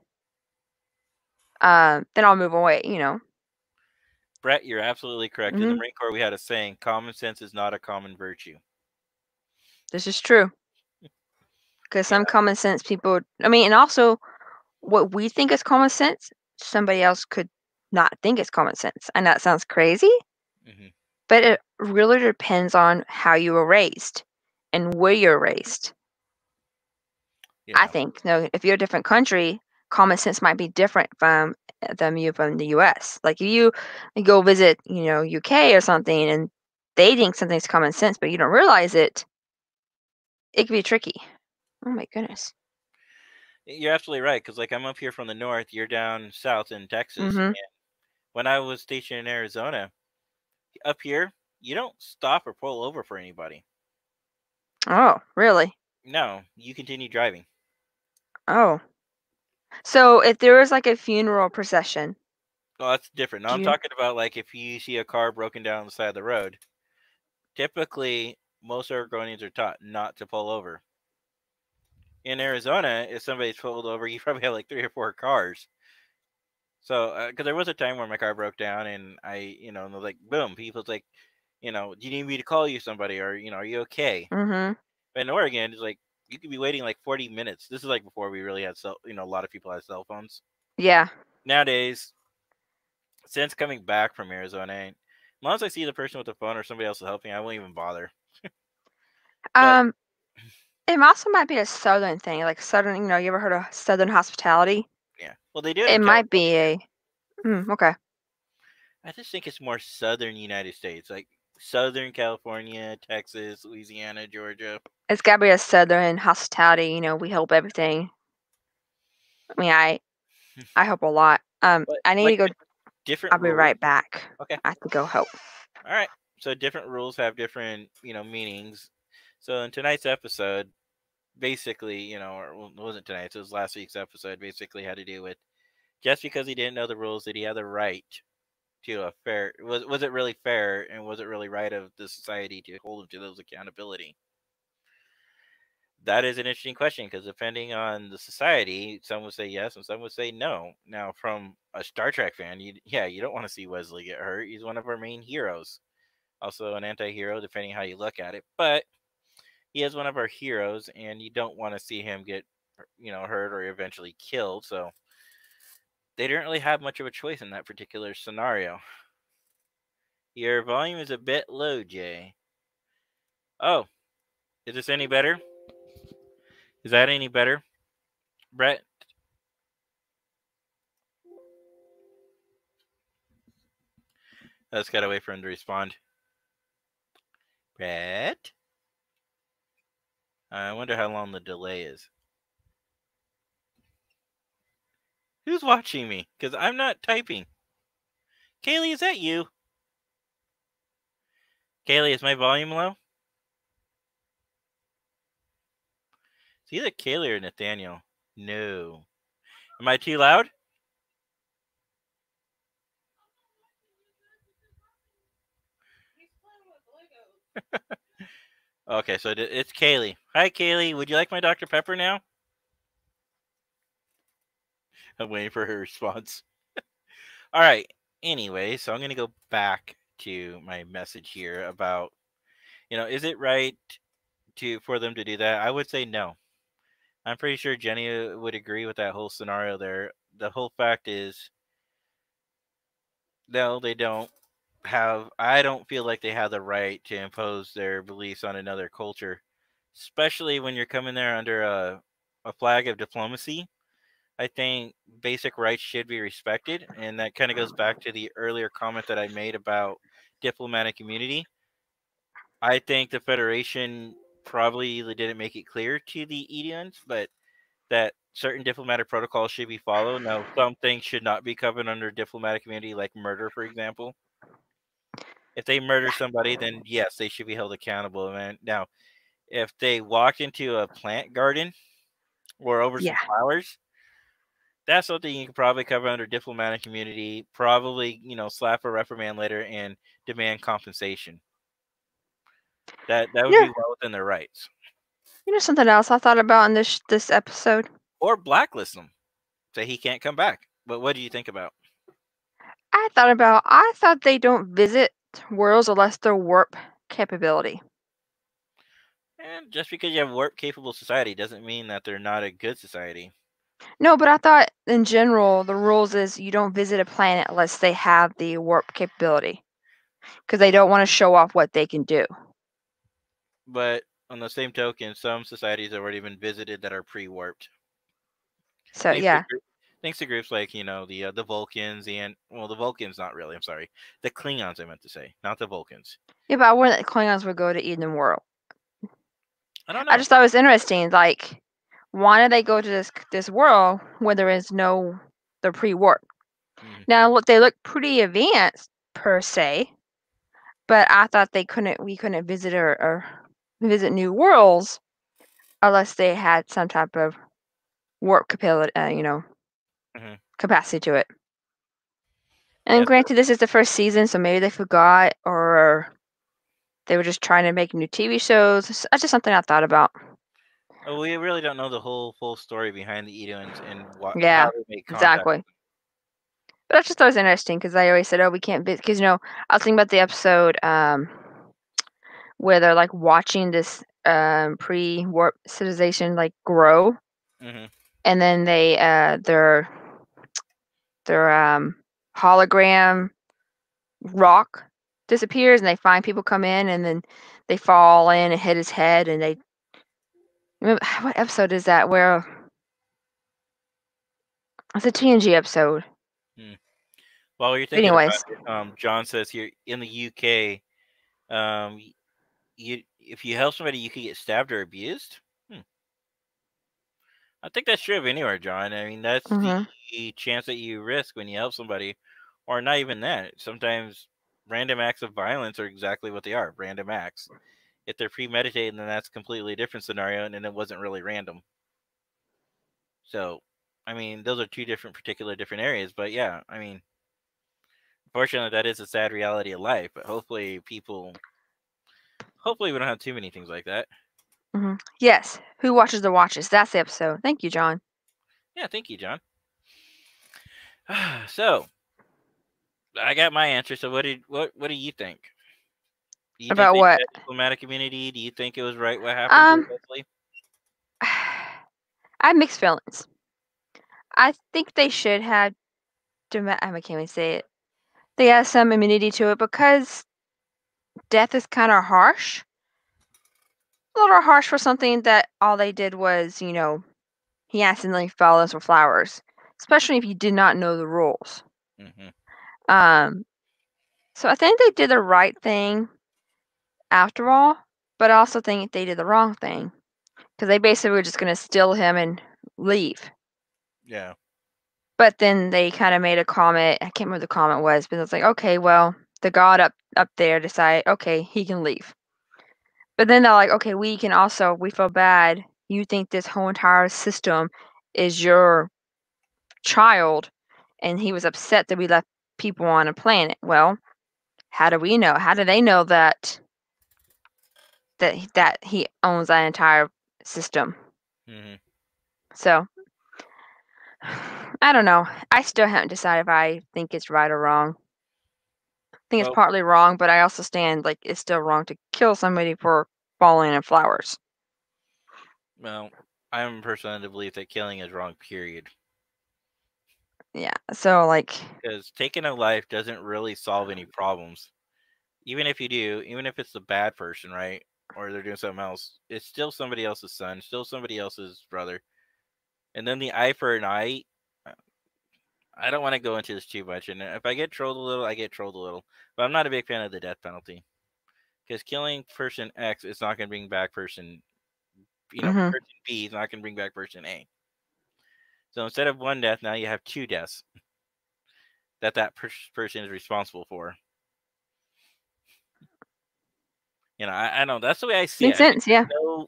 I'll move away. You know. Brett, you're absolutely correct. In the Mhm. Marine Corps, we had a saying: "Common sense is not a common virtue." This is true. Because some common sense people, I mean, and also what we think is common sense, somebody else could not think is common sense. I know that sounds crazy, Mhm. but it really depends on how you were raised and where you're raised. I Yeah. think, no, if you're a different country, common sense might be different from you from the US. Like if you go visit, UK or something and they think something's common sense, but you don't realize it, it can be tricky. Oh my goodness. You're absolutely right, because like I'm up here from the north, you're down south in Texas. Mhm. And when I was stationed in Arizona, up here, you don't stop or pull over for anybody. Oh, really? No, you continue driving. Oh. So if there was like a funeral procession, Well, that's different. Now Do I'm you- talking about like if you see a car broken down on the side of the road. Typically, most Oregonians are taught not to pull over. In Arizona, if somebody's pulled over, you probably have like 3 or 4 cars. So, because there was a time where my car broke down, and and they're like, boom, people's like, do you need me to call you somebody, or are you okay? Mhm. But in Oregon, it's like you could be waiting like 40 minutes. This is like before we really had a lot of people had cell phones. Yeah. Nowadays, since coming back from Arizona, as long as I see the person with the phone or somebody else helping, I won't even bother. But- It also might be a southern thing, like southern. You ever heard of Southern hospitality? Yeah, well, they do it. It in might be California. okay. I just think it's more southern United States, like Southern California, Texas, Louisiana, Georgia. It's got to be a southern hospitality. We help everything. I mean, I help a lot. I need like to go. Different. I'll be rules. right back. Okay. I have to go help. All right. So different rules have different, meanings. So in tonight's episode, basically, you know, or well, it wasn't tonight. It was last week's episode. Basically, had to do with just because he didn't know the rules, did he have the right to a fair? Was it really fair, and was it really right of the society to hold him to those accountability? That is an interesting question because depending on the society, some would say yes and some would say no. Now, from a Star Trek fan, you don't want to see Wesley get hurt. He's one of our main heroes, also an anti-hero, depending how you look at it. But he is one of our heroes, and you don't want to see him get, hurt or eventually killed. So they didn't really have much of a choice in that particular scenario. Your volume is a bit low, Jay. Oh, is this any better? Is that any better, Brett? I just gotta wait for him to respond. Brett? I wonder how long the delay is. Who's watching me? Because I'm not typing. Kaylee, is that you? Kaylee, is my volume low? It's either Kaylee or Nathaniel. No. Am I too loud? Okay, so it's Kaylee. Hi, Kaylee. Would you like my Dr. Pepper now? I'm waiting for her response. All right. Anyway, so I'm going to go back to my message here about, is it right for them to do that? I would say no. I'm pretty sure Jenny would agree with that whole scenario there. The whole fact is, no, they don't I don't feel like they have the right to impose their beliefs on another culture, especially when you're coming there under a flag of diplomacy. I think basic rights should be respected, and that kind of goes back to the earlier comment that I made about diplomatic immunity. I think the Federation probably didn't make it clear to the Edians, but that certain diplomatic protocols should be followed. Now, some things should not be covered under diplomatic immunity, like murder, for example. If they murder somebody, then yes, they should be held accountable. And now, if they walk into a plant garden or over some flowers, that's something you can probably cover under diplomatic immunity. Probably, slap a reprimand letter and demand compensation. That would be well within their rights. Something else I thought about in this episode. Or blacklist him, say he can't come back. But what do you think about? I thought they don't visit worlds unless they're warp capability. And just because you have warp capable society doesn't mean that they're not a good society. No, but I thought in general the rules is you don't visit a planet unless they have the warp capability, because they don't want to show off what they can do. But on the same token, some societies have already been visited that are pre-warped. So thanks to groups like the Vulcans and the Vulcans, not really. I'm sorry, the Klingons. I meant to say, not the Vulcans. Yeah, but I wonder that Klingons would go to Eden World. I don't know. I just thought it was interesting. Like, why do they go to this world where there is no the pre-warp? Now look, they look pretty advanced per se, but I thought we couldn't visit or visit new worlds unless they had some type of warp capability, capacity to it. And granted, this is the first season, so maybe they forgot, or they were just trying to make new TV shows. That's just something I thought about. Oh, we really don't know the full story behind the Edians and how they make contact. Exactly. But I just thought it was interesting because I always said, "Oh, we can't," because I was thinking about the episode where they're like watching this pre-warp civilization like grow, and then they their hologram rock disappears, and they find people come in, and then they fall in and hit his head, and they remember what episode is that? Where it's a TNG episode. Well, you're thinking about it, John says here in the UK, if you help somebody, you could get stabbed or abused. I think that's true of anywhere, John. I mean, that's the chance that you risk when you help somebody, or not even that. Sometimes random acts of violence are exactly what they are, random acts. If they're premeditated, then that's a completely different scenario, and then it wasn't really random. So, I mean, those are two different areas. But yeah, I mean, unfortunately, that is a sad reality of life. But hopefully we don't have too many things like that. Yes. Who watches the watches? That's the episode. Thank you, John. Yeah, thank you, John. So, I got my answer. So, what do you think? Do you About think what? Diplomatic immunity? Do you think it was right what happened to Leslie? I have mixed feelings. I think they should have. I can't even say it. They have some immunity to it because death is kind of harsh. A little harsh for something that all they did was, he accidentally fell into flowers, especially if you did not know the rules. So I think they did the right thing after all, but I also think they did the wrong thing because they basically were just going to steal him and leave. Yeah. But then they kind of made a comment. I can't remember what the comment was, but it's like, okay, well, the god up there decided, okay, he can leave. But then they're like, okay, we feel bad. You think this whole entire system is your child, and he was upset that we left people on a planet. Well, how do we know? How do they know that he owns that entire system? So, I don't know. I still haven't decided if I think it's right or wrong. I think it's partly wrong, but I also stand like it's still wrong to kill somebody for falling in flowers. Well, I'm personally to believe that killing is wrong, period. Yeah, so like... Because taking a life doesn't really solve any problems. Even if it's the bad person, right? Or they're doing something else, it's still somebody else's son, still somebody else's brother. And then the eye for an eye, I don't want to go into this too much. And if I get trolled a little, I get trolled a little. But I'm not a big fan of the death penalty. Because killing person X is not going to bring back person, person B is not going to bring back person A. So instead of one death, now you have two deaths that person is responsible for. I know that's the way I see Makes it. Makes sense, yeah.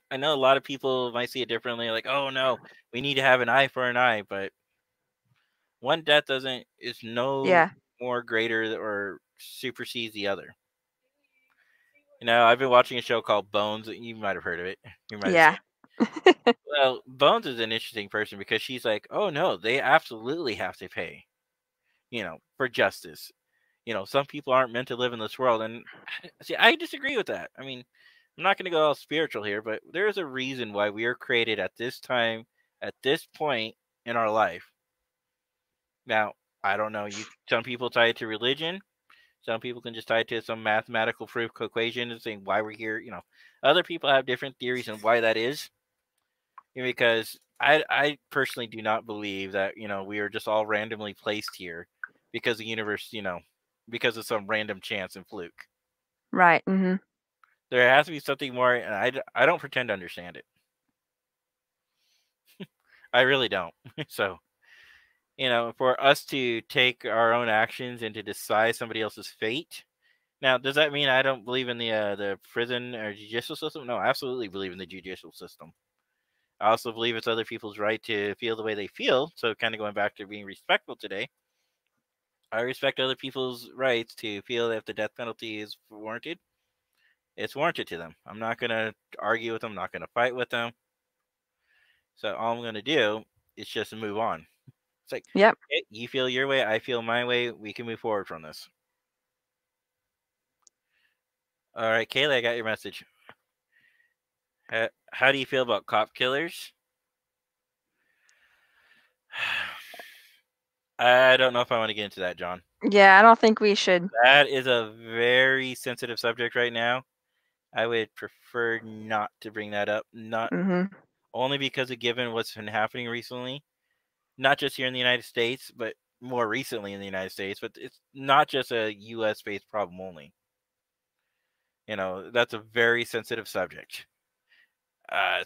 I know a lot of people might see it differently. Like, oh no, we need to have an eye for an eye, but one death is no more greater or supersedes the other. I've been watching a show called Bones. You might have heard of it. You might have seen it. Well, Bones is an interesting person because she's like, oh no, they absolutely have to pay, for justice. Some people aren't meant to live in this world. And see, I disagree with that. I mean, I'm not going to go all spiritual here, but there is a reason why we are created at this time, at this point in our life. Now, I don't know. Some people tie it to religion. Some people can just tie it to some mathematical proof equation and saying why we're here. Other people have different theories on why that is. Because I personally do not believe that, we are just all randomly placed here because the universe, because of some random chance and fluke. Right. There has to be something more, and I don't pretend to understand it. I really don't. So, for us to take our own actions and to decide somebody else's fate. Now, does that mean I don't believe in the prison or judicial system? No, I absolutely believe in the judicial system. I also believe it's other people's right to feel the way they feel. So, kind of going back to being respectful today. I respect other people's rights to feel that if the death penalty is warranted, it's warranted to them. I'm not going to argue with them. I'm not going to fight with them. So all I'm going to do is just move on. It's like, yep. Okay, you feel your way, I feel my way. We can move forward from this. All right, Kayla, I got your message. How do you feel about cop killers? I don't know if I want to get into that, John. Yeah, I don't think we should. That is a very sensitive subject right now. I would prefer not to bring that up. Not only because of given what's been happening recently, not just here in the United States, but more recently in the United States. But it's not just a U.S.-based problem only. That's a very sensitive subject.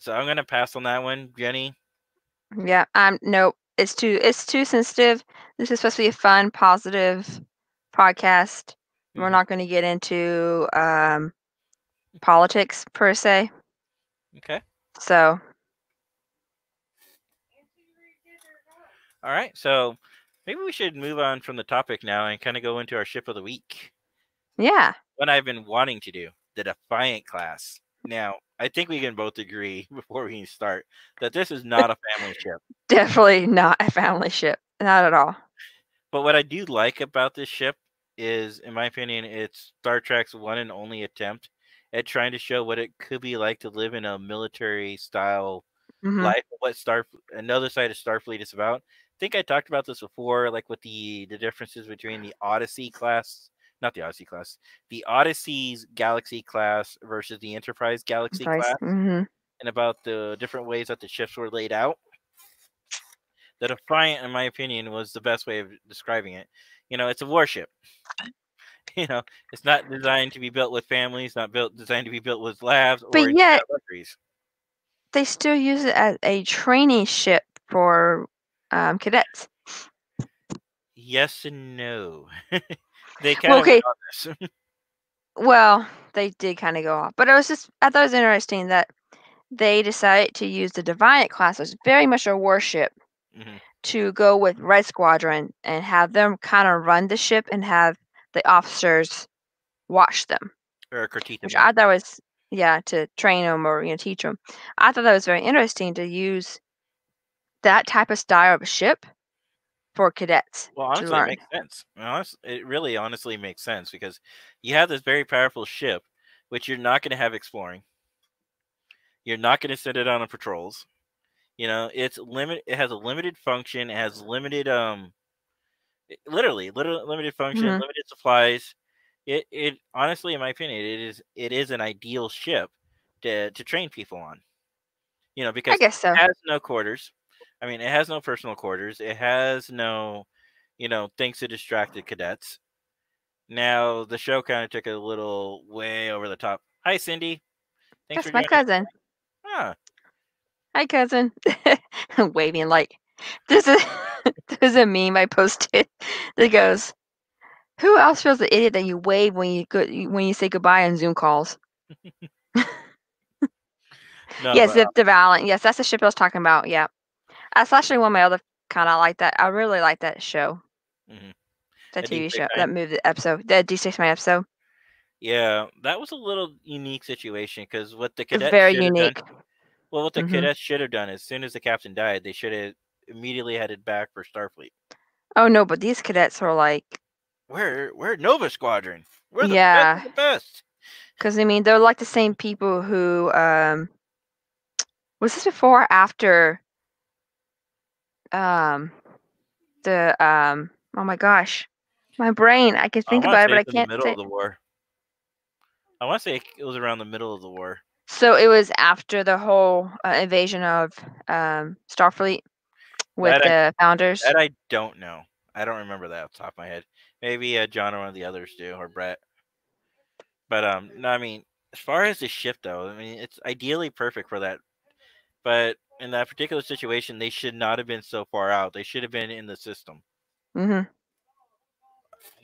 So I'm going to pass on that one, Jenny. Yeah, nope. It's too sensitive. This is supposed to be a fun, positive podcast. We're not going to get into politics per se. Okay. So All right. So maybe we should move on from the topic now and kind of go into our ship of the week. yeah, What I've been wanting to do, the Defiant class. Now, I think we can both agree before we start that this is not a family ship. definitely not a family ship. Not at all. But what I do like about this ship is, in my opinion, it's Star Trek's one and only attempt at trying to show what it could be like to live in a military style Hmm. life. What another side of Starfleet is about. I think I talked about this before, like with the differences between the Odyssey class, not the Odyssey class, the Odyssey's Galaxy class versus the Enterprise Galaxy class, Hmm. and about the different ways that the ships were laid out. The Defiant, in my opinion, was the best way of describing it. You know, it's a warship. You know, it's not designed to be built with families, not designed to be built with labs or But yet luxuries. they still use it as a training ship for cadets. Yes and no. They kind Well, of okay. went on this. Well, they did kind of go off, but I thought it was interesting that they decided to use the Defiant class, which is very much a warship, Mhm. to go with Red Squadron and have them kind of run the ship and have the officers watch them, Or critique them. which I thought was to train them or teach them. I thought that was very interesting to use that type of style of ship for cadets Well, to honestly, it learn. makes sense. It really honestly makes sense because you have this very powerful ship, which you're not going to have exploring. You're not going to send it on patrols. You know, it's limit. It has a limited function. It has limited literally limited function, Mhm. limited supplies. It honestly, in my opinion, it is an ideal ship to train people on. You know, I because guess so. it has no quarters. I mean, it has no personal quarters. It has no, things to distract the cadets. Now the show kind of took it a little way over the top. Hi, Cindy. Thanks That's for my joining. cousin. Ah, Hi, cousin. Waving like this is there's a meme I posted that goes, "Who else feels the idiot that you wave when you say goodbye on Zoom calls?" no, Yes, but the Valent. Yes, that's the ship I was talking about. Yeah, that's actually one of my other kind of like that. I really like that show, mhm. that A Deep TV Space show, Nine? that movie episode, the D6 Man episode. Yeah, that was a little unique situation because what the It's cadets very should have done. unique. Well, what the Mhm. cadets should have done as soon as the captain died, they should have immediately headed back for Starfleet. Oh no, but these cadets are like, We're Nova Squadron. We're the best yeah, of the best. because I mean they're like the same people who was this before or after the oh my gosh, my brain, I can I think want to about it say but I it's in the can't middle say. of the war. I want to say it was around the middle of the war. So it was after the whole invasion of Starfleet with That I the founders. that I don't know. I don't remember that off the top of my head. Maybe John or one of the others do, or Brett. But no, I mean, as far as the ship though, I mean, it's ideally perfect for that. But in that particular situation, they should not have been so far out. They should have been in the system. Mhm.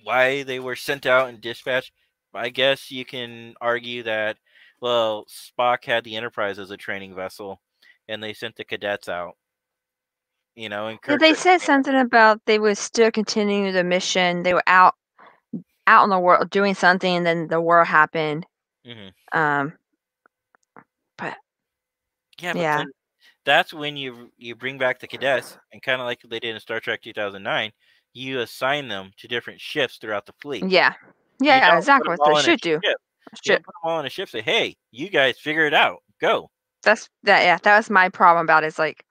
Why they were sent out and dispatched, I guess you can argue that, well, Spock had the Enterprise as a training vessel, and they sent the cadets out. You know, and Yeah, Kirk. they said something about they would still continue the mission. They were out in the world doing something, and then the war happened. Mhm. But Yeah, but yeah, then that's when you bring back the cadets, and kind of like they did in Star Trek 2009, you assign them to different shifts throughout the fleet. yeah, You yeah, don't put exactly them what they all in a should do. ship. You Should. don't put them all in a ship. Say, hey, you guys figure it out. Go. That's that. Yeah, that was my problem about it. It's like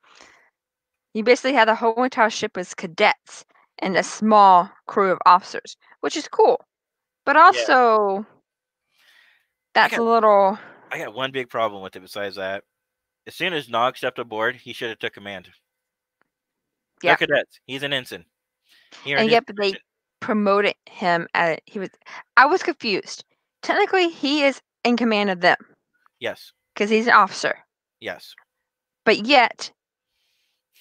you basically had the whole entire ship as cadets and a small crew of officers, which is cool, but also that's a little. I got one big problem with it. Besides that, as soon as Nog stepped aboard, he should have took command. Yeah. They're cadets. He's an ensign. And yet, but they promoted him as he was. I was confused. Technically, he is in command of them. Yes. Because he's an officer. Yes. But yet,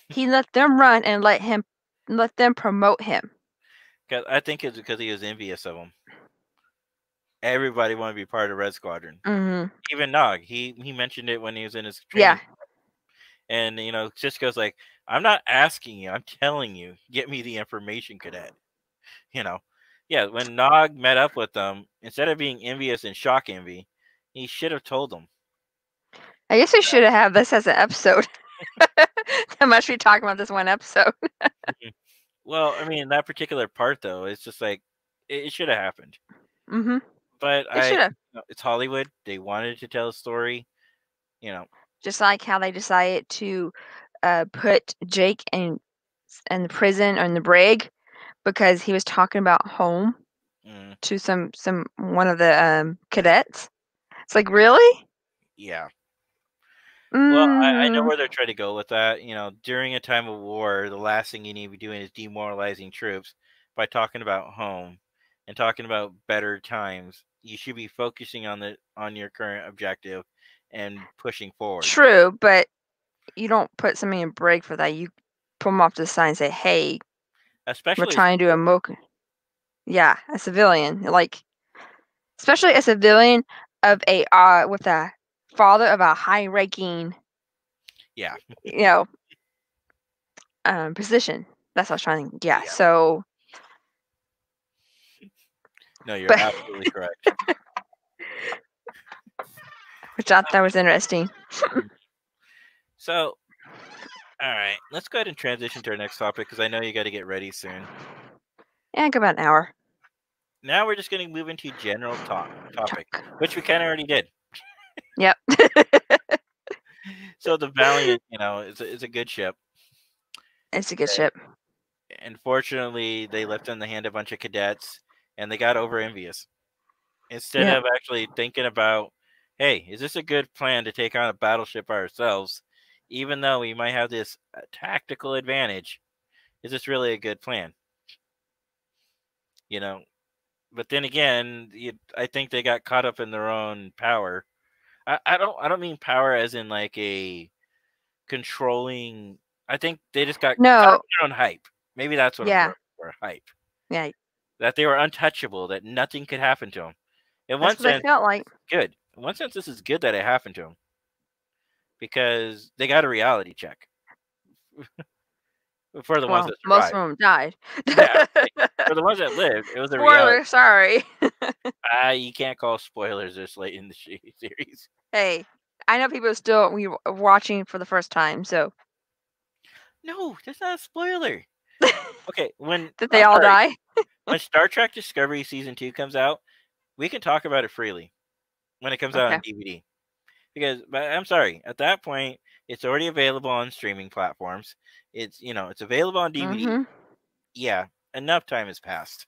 he let them run and let them promote him. I think it's because he was envious of them. everybody wanted to be part of Red Squadron. Even Nog, he mentioned it when he was in his training. Yeah. And Cisco's like, I'm not asking you, I'm telling you, get me the information, cadet. Yeah, when Nog met up with them, instead of being envious and shock envy, he should have told them. I guess we should have this as an episode. How much we talk about this one episode. Well, I mean, that particular part though, it's just like it should have happened. But It should have. It's Hollywood. They wanted to tell a story. Just like how they decided to put Jake in the prison or in the brig because he was talking about home to one of the cadets. It's like, really? Yeah. Well, I know where they're trying to go with that. During a time of war, the last thing you need to be doing is demoralizing troops by talking about home and talking about better times. You should be focusing on your current objective and pushing forward. True, but you don't put somebody in break for that. You pull them off to the side and say, "Hey, especially we're trying to do a mocha." Yeah, a civilian, especially a civilian of a with a father of a high-ranking, position. That's what I was trying to. Yeah. So. No, you're absolutely correct. Which I thought was interesting. So, all right, let's go ahead and transition to our next topic because I know you got to get ready soon. Yeah, about an hour. Now we're just going to move into general topic, which we kind of already did. Yep. So the Valiant, is a good ship. It's a good ship. Unfortunately, they left in the hand of a bunch of cadets, and they got over envious. Instead of actually thinking about, hey, is this a good plan to take on a battleship by ourselves? Even though we might have this tactical advantage, is this really a good plan? But then again, I think they got caught up in their own power. I don't mean power as in like a controlling. I think they just got caught up in their own hype. Maybe that's what I'm looking for, hype. Yeah. That they were untouchable, that nothing could happen to them. In one sense, what I felt like. Good. In one sense, this is good that it happened to them because they got a reality check. For the ones that survived. Most of them died. For the ones that lived, it was a spoiler. Sorry. You can't call spoilers this late in the series. Hey, I know people still watching for the first time, so. No, that's not a spoiler. Okay, did they all die? When Star Trek Discovery Season 2 comes out, we can talk about it freely when it comes out on DVD. But I'm sorry, at that point, it's already available on streaming platforms. It's available on DVD. Yeah, enough time has passed.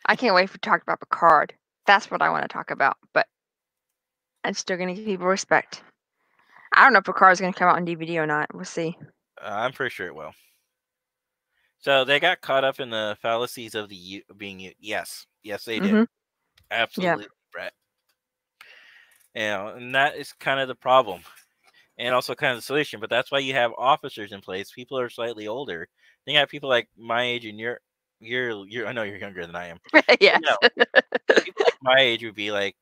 I can't wait to talk about Picard. That's what I want to talk about, but I'm still going to give people respect. I don't know if Picard's going to come out on DVD or not. We'll see. I'm pretty sure it will. So they got caught up in the fallacies of being. Yes, they did. Absolutely, Brett. And that is kind of the problem, and also kind of the solution. But that's why you have officers in place. People are slightly older. Then you have people like my age, and you're. I know you're younger than I am. Yes. People like my age would be like,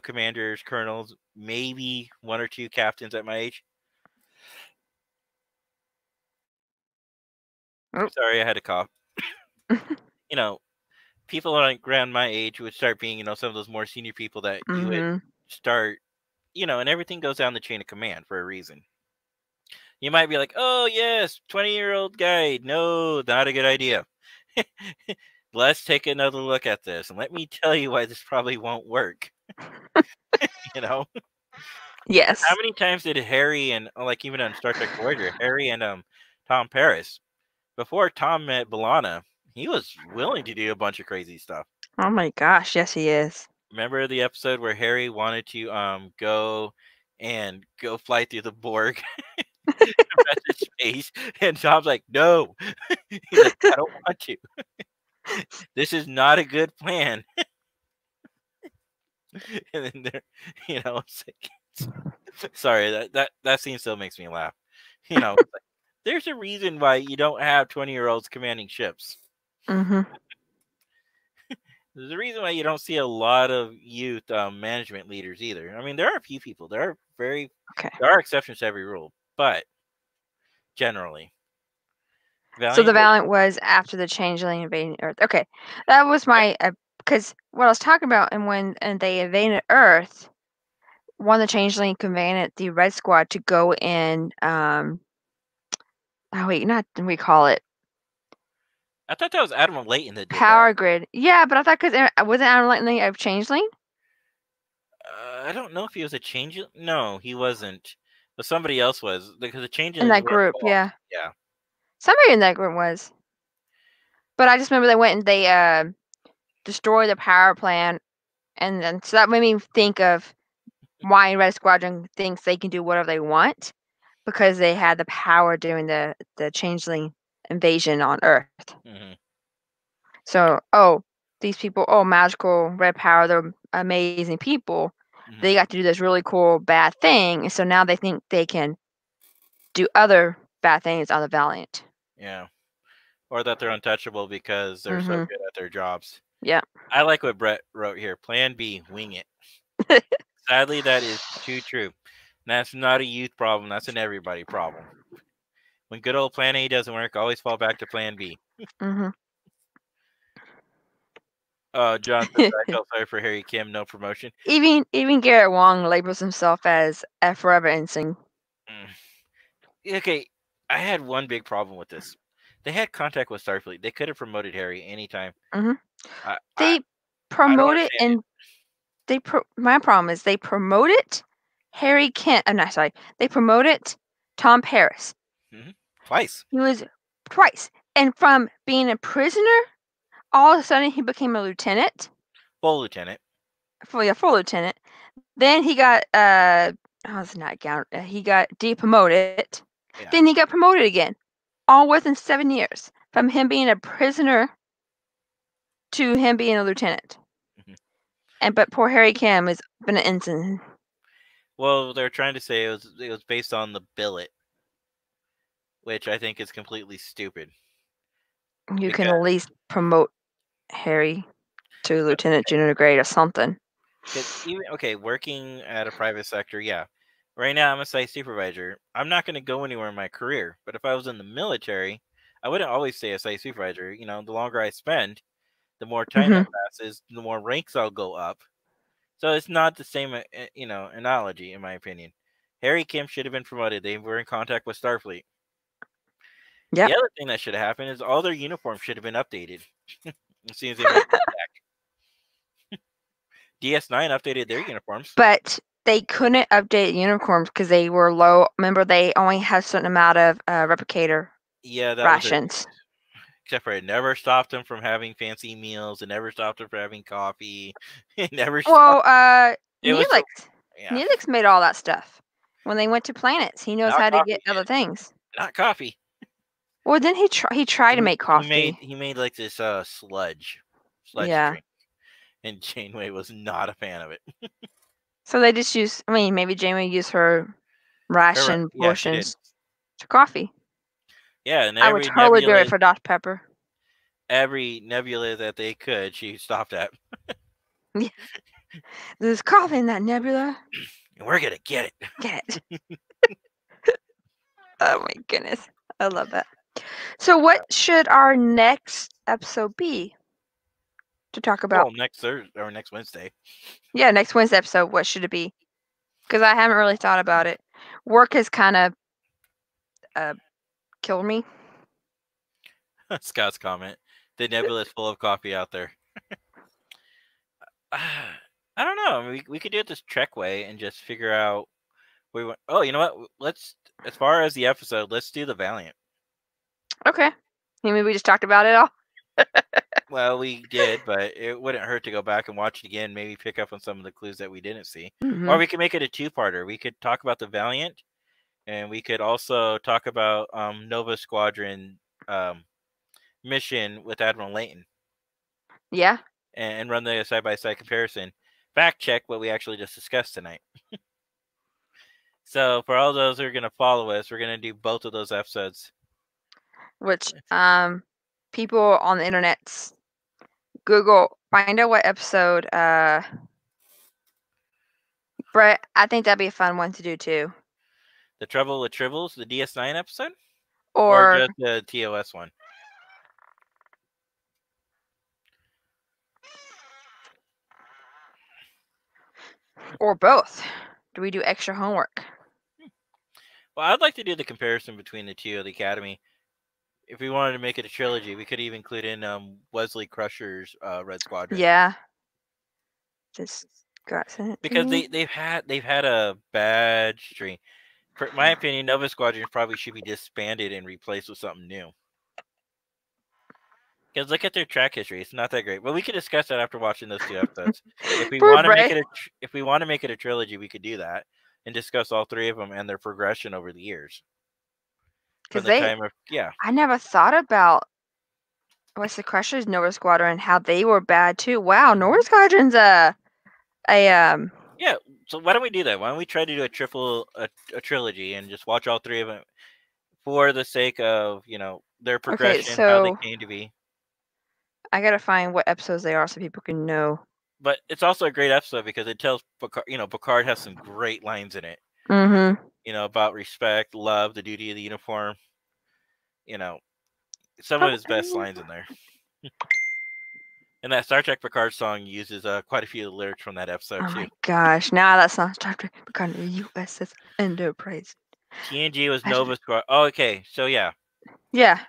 commanders, colonels, maybe one or two captains at my age. Oh. Sorry, I had a cough. People like around my age would start being, some of those more senior people that you would start, and everything goes down the chain of command for a reason. You might be like, oh, yes, 20-year-old guy. No, not a good idea. Let's take another look at this. And let me tell you why this probably won't work. Yes. How many times did Harry and, like, even on Star Trek Voyager, Harry and Tom Paris, before Tom met B'Elanna, he was willing to do a bunch of crazy stuff. Oh my gosh, yes he is. Remember the episode where Harry wanted to go fly through the Borg space, and Tom's like, no. He's like, I don't want to. This is not a good plan. And then there, it's like, sorry, that scene still makes me laugh. Like, there's a reason why you don't have 20-year-olds commanding ships. There's a reason why you don't see a lot of youth management leaders either. I mean, there are a few people. There are exceptions to every rule, but generally, So the Valiant. Valiant was after the Changeling invading Earth. Okay, that was my because what I was talking about, and they invaded Earth, one of the Changeling commanded the Red Squad to go in. Oh wait, not we call it I thought that was Admiral Layton that did Power Grid. Yeah, but I thought because wasn't Admiral Layton a Changeling? that. I don't know if he was a changeling. No, he wasn't. But somebody else was because the changelings In that were group, involved. yeah. Yeah. Somebody in that group was. But I just remember they went and they destroyed the power plant, and then so that made me think of why Red Squadron thinks they can do whatever they want because they had the power during the Changeling invasion on Earth. Mm-hmm. So, these people, magical red power, they're amazing people. Mm-hmm. They got to do this really cool bad thing, and so now they think they can do other bad things on the Valiant. Yeah. Or that they're untouchable because they're so good at their jobs. Yeah. I like what Brett wrote here. Plan B, wing it. Sadly, that is too true. That's not a youth problem. That's an everybody problem. When good old Plan A doesn't work, always fall back to Plan B. Mm-hmm. John says, I felt sorry for Harry Kim. No promotion. Even Garrett Wong labels himself as a forever ensign. Okay, I had one big problem with this. They had contact with Starfleet. They could have promoted Harry anytime. Mm-hmm. They promoted and my problem is they promoted Harry Kent. I'm not sorry. They promoted Tom Paris. Mm-hmm. Twice. He was twice, and from being a prisoner, all of a sudden he became a lieutenant. Full lieutenant. Full lieutenant. Then he got he got depromoted. Yeah. Then he got promoted again, all within 7 years from him being a prisoner to him being a lieutenant. Mm-hmm. But poor Harry Kim has been an ensign. Well, they're trying to say it was based on the billet, which I think is completely stupid. You can at least promote Harry to lieutenant junior grade or something. Working at a private sector, yeah. Right now, I'm a site supervisor. I'm not going to go anywhere in my career. But if I was in the military, I wouldn't always stay a site supervisor. You know, the longer I spend, the more time that passes, the more ranks I'll go up. So it's not the same, analogy, in my opinion. Harry Kim should have been promoted. They were in contact with Starfleet. Yep. The other thing that should have happened is all their uniforms should have been updated. As soon as they went back. DS9 updated their uniforms. But they couldn't update uniforms because they were low. Remember, they only had a certain amount of replicator rations. Except for it never stopped them from having fancy meals. It never stopped them from having coffee. It never stopped. Well, Neelix made all that stuff. When they went to planets, he knows how to get other things. Not coffee. Well, then he tried to make coffee. He made like this sludge drink. And Janeway was not a fan of it. So they just use, maybe Janeway used her ration portions to coffee. Yeah, and I would totally do it for Dr. Pepper. Every nebula that they could, she stopped at. Yeah. There's coffee in that nebula. And we're going to get it. Get it. Oh my goodness. I love that. So what should our next episode be to talk about? Well, next Thursday or next Wednesday. Yeah, next Wednesday episode. What should it be? Because I haven't really thought about it. Work has kind of killed me. Scott's comment. The nebula is full of coffee out there. I don't know. We could do it this Trek way and just figure out. Oh, you know what? Let's, as far as the episode, let's do the Valiant. Okay. Maybe we just talked about it all. Well, we did, but it wouldn't hurt to go back and watch it again. Maybe pick up on some of the clues that we didn't see. Mm-hmm. Or we could make it a two-parter. We could talk about the Valiant, and we could also talk about Nova Squadron mission with Admiral Layton. Yeah. And run the side-by-side comparison. Fact check what we actually just discussed tonight. So for all those who are going to follow us, we're going to do both of those episodes. Which people on the internet Google find out what episode. Brett, I think that'd be a fun one to do too. The Trouble with Tribbles, the DS9 episode, Or just the TOS one. both. Do we do extra homework? Well, I'd like to do the comparison between the two of the Academy. If we wanted to make it a trilogy, we could even include in Wesley Crusher's Red Squadron. Yeah. Just got sent it to Because me. they've had a bad stream. For my opinion, Nova Squadron probably should be disbanded and replaced with something new. Because look at their track history; it's not that great. But we could discuss that after watching those 2 episodes. If we Poor want to make Brett. it if we want to make it a trilogy, we could do that and discuss all 3 of them and their progression over the years. From 'Cause the time of I never thought about Wesley Crusher's Nova Squadron and how they were bad too. Wow, Nova Squadron's yeah. So why don't we do that? Why don't we try to do a trilogy and just watch all 3 of them for the sake of their progression, how they so- came to be. I gotta find what episodes they are so people can know. But it's also a great episode because it tells Picard, Picard has some great lines in it. Mm-hmm. About respect, love, the duty of the uniform. Some of his best lines in there. And that Star Trek Picard song uses quite a few of the lyrics from that episode Oh too. my gosh! Now that's not Star Trek. Picard, USS Enterprise. TNG was Nova Squadron. Oh, okay. So yeah, Yeah.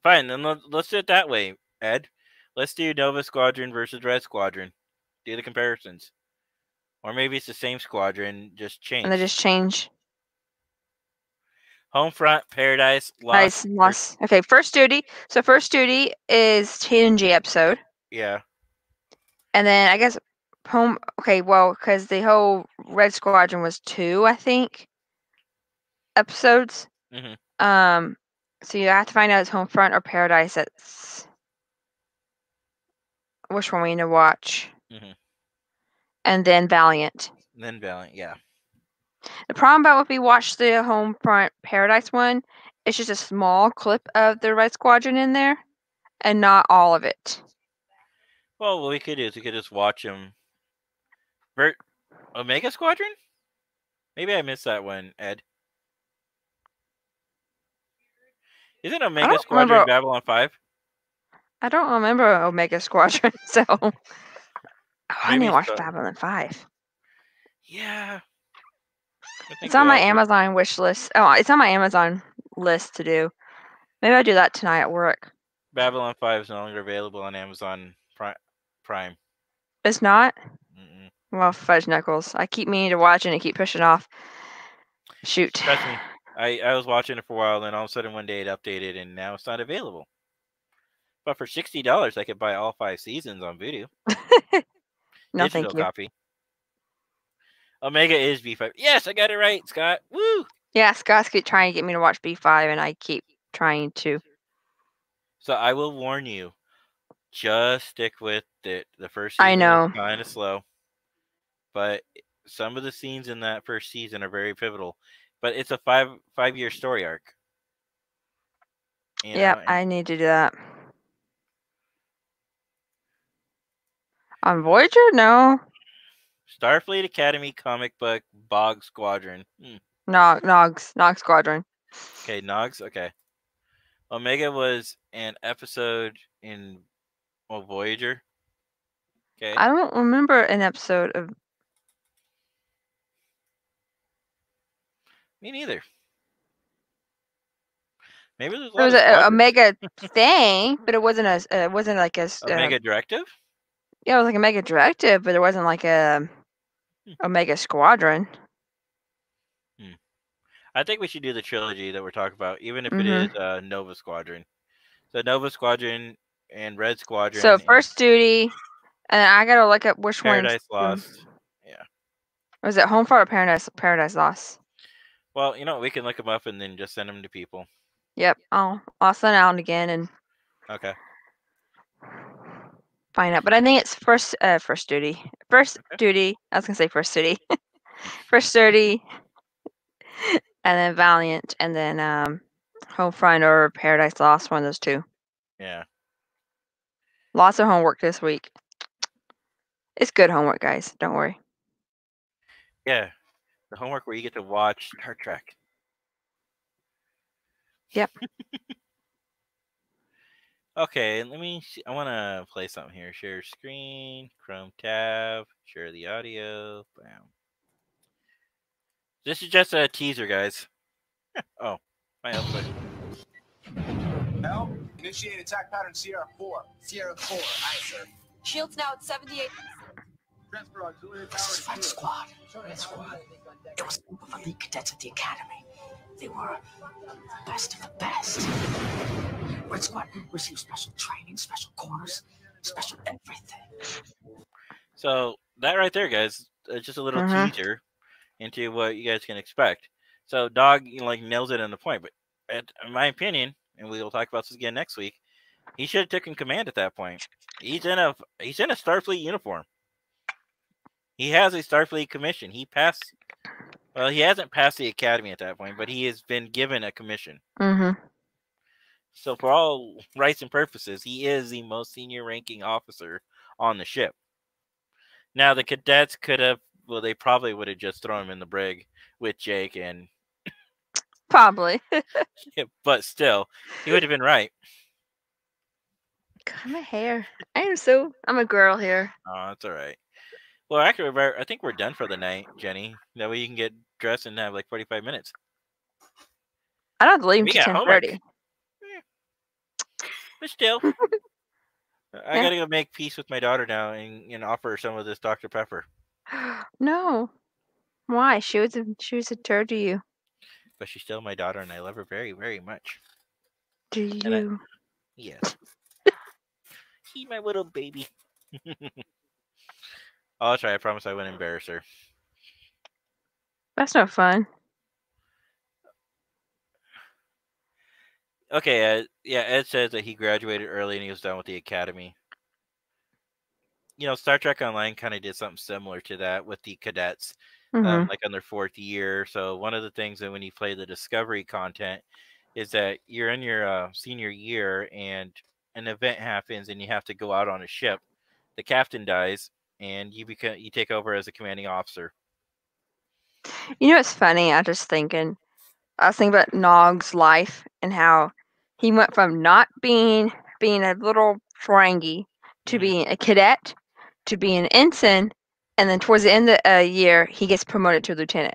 fine. Then let's do it that way, Ed. Let's do Nova Squadron versus Red Squadron. Do the comparisons. Or maybe it's the same squadron, just changed. And they just change. Homefront, Paradise, Lost. Lost. Okay, First Duty. So First Duty is TNG episode. Yeah. And then I guess home. Okay, well, because the whole Red Squadron was 2, I think, episodes. Mhm. So you have to find out it's Homefront or Paradise. That's which one we need to watch. Mhm. And then Valiant. Then Valiant, yeah. The problem about if we watch the Homefront Paradise one, it's just a small clip of the Red Squadron in there, and not all of it. Well, what we could do is we could just watch them. Omega Squadron? Maybe I missed that one, Ed. Isn't Omega don't Squadron remember- Babylon 5? I don't remember Omega Squadron, so I need Maybe to watch so. Babylon 5. Yeah. I think It's on we my all did. Amazon wish list. Oh, it's on my Amazon list to do. Maybe I'll do that tonight at work. Babylon 5 is no longer available on Amazon Prime. It's not? Mm-mm. Well, fudge knuckles. I keep meaning to watch it and keep pushing off. Shoot. Trust me. I was watching it for a while, then all of a sudden one day it updated and now it's not available. But for $60, I could buy all 5 seasons on Vudu. No, Digital thank you. copy. Omega is B5. Yes, I got it right, Scott. Woo! Yeah, Scott's keep trying to get me to watch B5, and I keep trying to. So I will warn you, just stick with it. The first I season know. is kind of slow, but some of the scenes in that first season are very pivotal. But it's a five-year story arc. You Yeah, know, and I need to do that. On Voyager? No. Starfleet Academy comic book Bog Squadron. Nog Squadron. Okay, Nogs. Okay. Omega was an episode in Voyager. Okay. I don't remember an episode of. Me neither. Maybe there's a There lot was of a squadrons. Omega thing, but it wasn't a. It wasn't like a. Omega Directive. Yeah, it was like a Mega Directive, but it wasn't like a Omega Squadron. I think we should do the trilogy that we're talking about, even if it is Nova Squadron. So Nova Squadron and Red Squadron. So and First Duty, and I gotta look up which one. Paradise Lost. Yeah. Was it Homefront or Paradise Lost? Well, we can look them up and then just send them to people. Yep. I'll send it out again and Okay. find out. But I think it's First Duty. First Duty. I was gonna say First Duty. First Duty. And then Valiant, and then Homefront or Paradise Lost, one of those two. Yeah. Lots of homework this week. It's good homework, guys. Don't worry. Yeah, the homework where you get to watch Star Trek. Yep. Okay, let me see. I want to play something here. Share screen, Chrome tab, share the audio. Bam. This is just a teaser, guys. Oh, my output. Help. Initiate attack pattern Sierra 4. Sierra 4, aye, sir. Shields now at 78. Transfer auxiliary power. This is Red Squad. Red Squad. It was a group of elite cadets at the academy. They were the best of the best. Red Squad received special training, special quarters, special everything. So that right there, guys, just a little teaser into what you guys can expect. So Dog, like nails it on the point, but in my opinion, and we will talk about this again next week, he should have taken command at that point. He's in a Starfleet uniform. He has a Starfleet commission. He passed. Well, he hasn't passed the academy at that point, but he has been given a commission. Mm-hmm. So for all rights and purposes, he is the most senior ranking officer on the ship. Now the cadets could have, well, they probably would have just thrown him in the brig with Jake and Probably. but still, he would have been right. God, my hair. I'm a girl here. Oh, that's all right. Well, actually, I think we're done for the night, Jenny. That way you can get dressed and have like 45 minutes. I don't have to leave We until got homework. 10:30. But still, I gotta go make peace with my daughter now and offer her some of this Dr. Pepper. No. Why? She was a turd to you. But she's still my daughter, and I love her very, very much. Do you? Yes. She's my little baby. I'll try. I promise I won't embarrass her. That's not fun. Okay, Ed says that he graduated early and he was done with the academy. You know, Star Trek Online kind of did something similar to that with the cadets, like on their 4th year. So one of the things that when you play the Discovery content is that you're in your senior year and an event happens and you have to go out on a ship. The captain dies and you take over as a commanding officer. You know what's funny? I was thinking about Nog's life and how he went from not being a little Ferengi to being a cadet to being an ensign, and then towards the end of the year he gets promoted to lieutenant.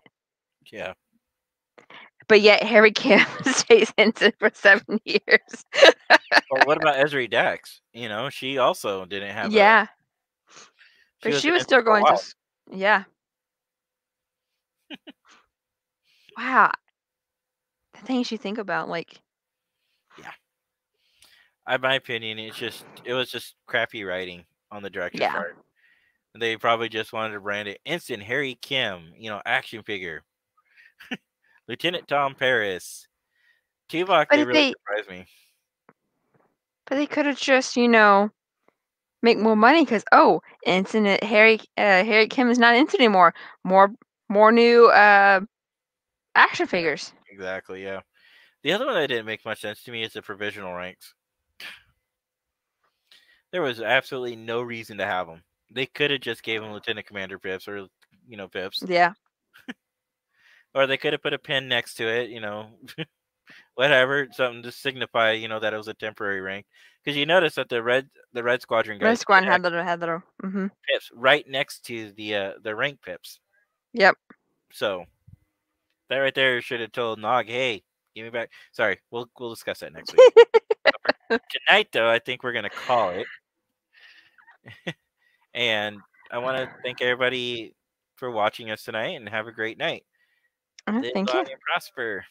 Yeah. But yet Harry Kim stays ensign for 7 years. Well, what about Ezri Dax? You know, she also didn't have. Yeah. But she was still going to. Yeah. Wow. The things you think about, like. Yeah. In my opinion, it was just crappy writing on the director's part. They probably just wanted to brand it Instant Harry Kim, action figure. Lieutenant Tom Paris. Tuvok, they really surprised me. But they could have just, make more money because Ensign Harry Kim is not Ensign anymore. More new action figures. Exactly, yeah. The other one that didn't make much sense to me is the provisional ranks. There was absolutely no reason to have them. They could have just gave him Lieutenant Commander Pips or, Pips. Yeah. Or they could have put a pin next to it, whatever, something to signify, that it was a temporary rank. Because you notice that the Red Squadron guys. Red Squadron had the pips right next to the rank pips. Yep. So that right there should have told Nog, hey, give me back. Sorry, we'll discuss that next week. Tonight, though, I think we're gonna call it. And I want to thank everybody for watching us tonight, and have a great night. Thank you. And prosper.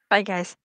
Bye, guys.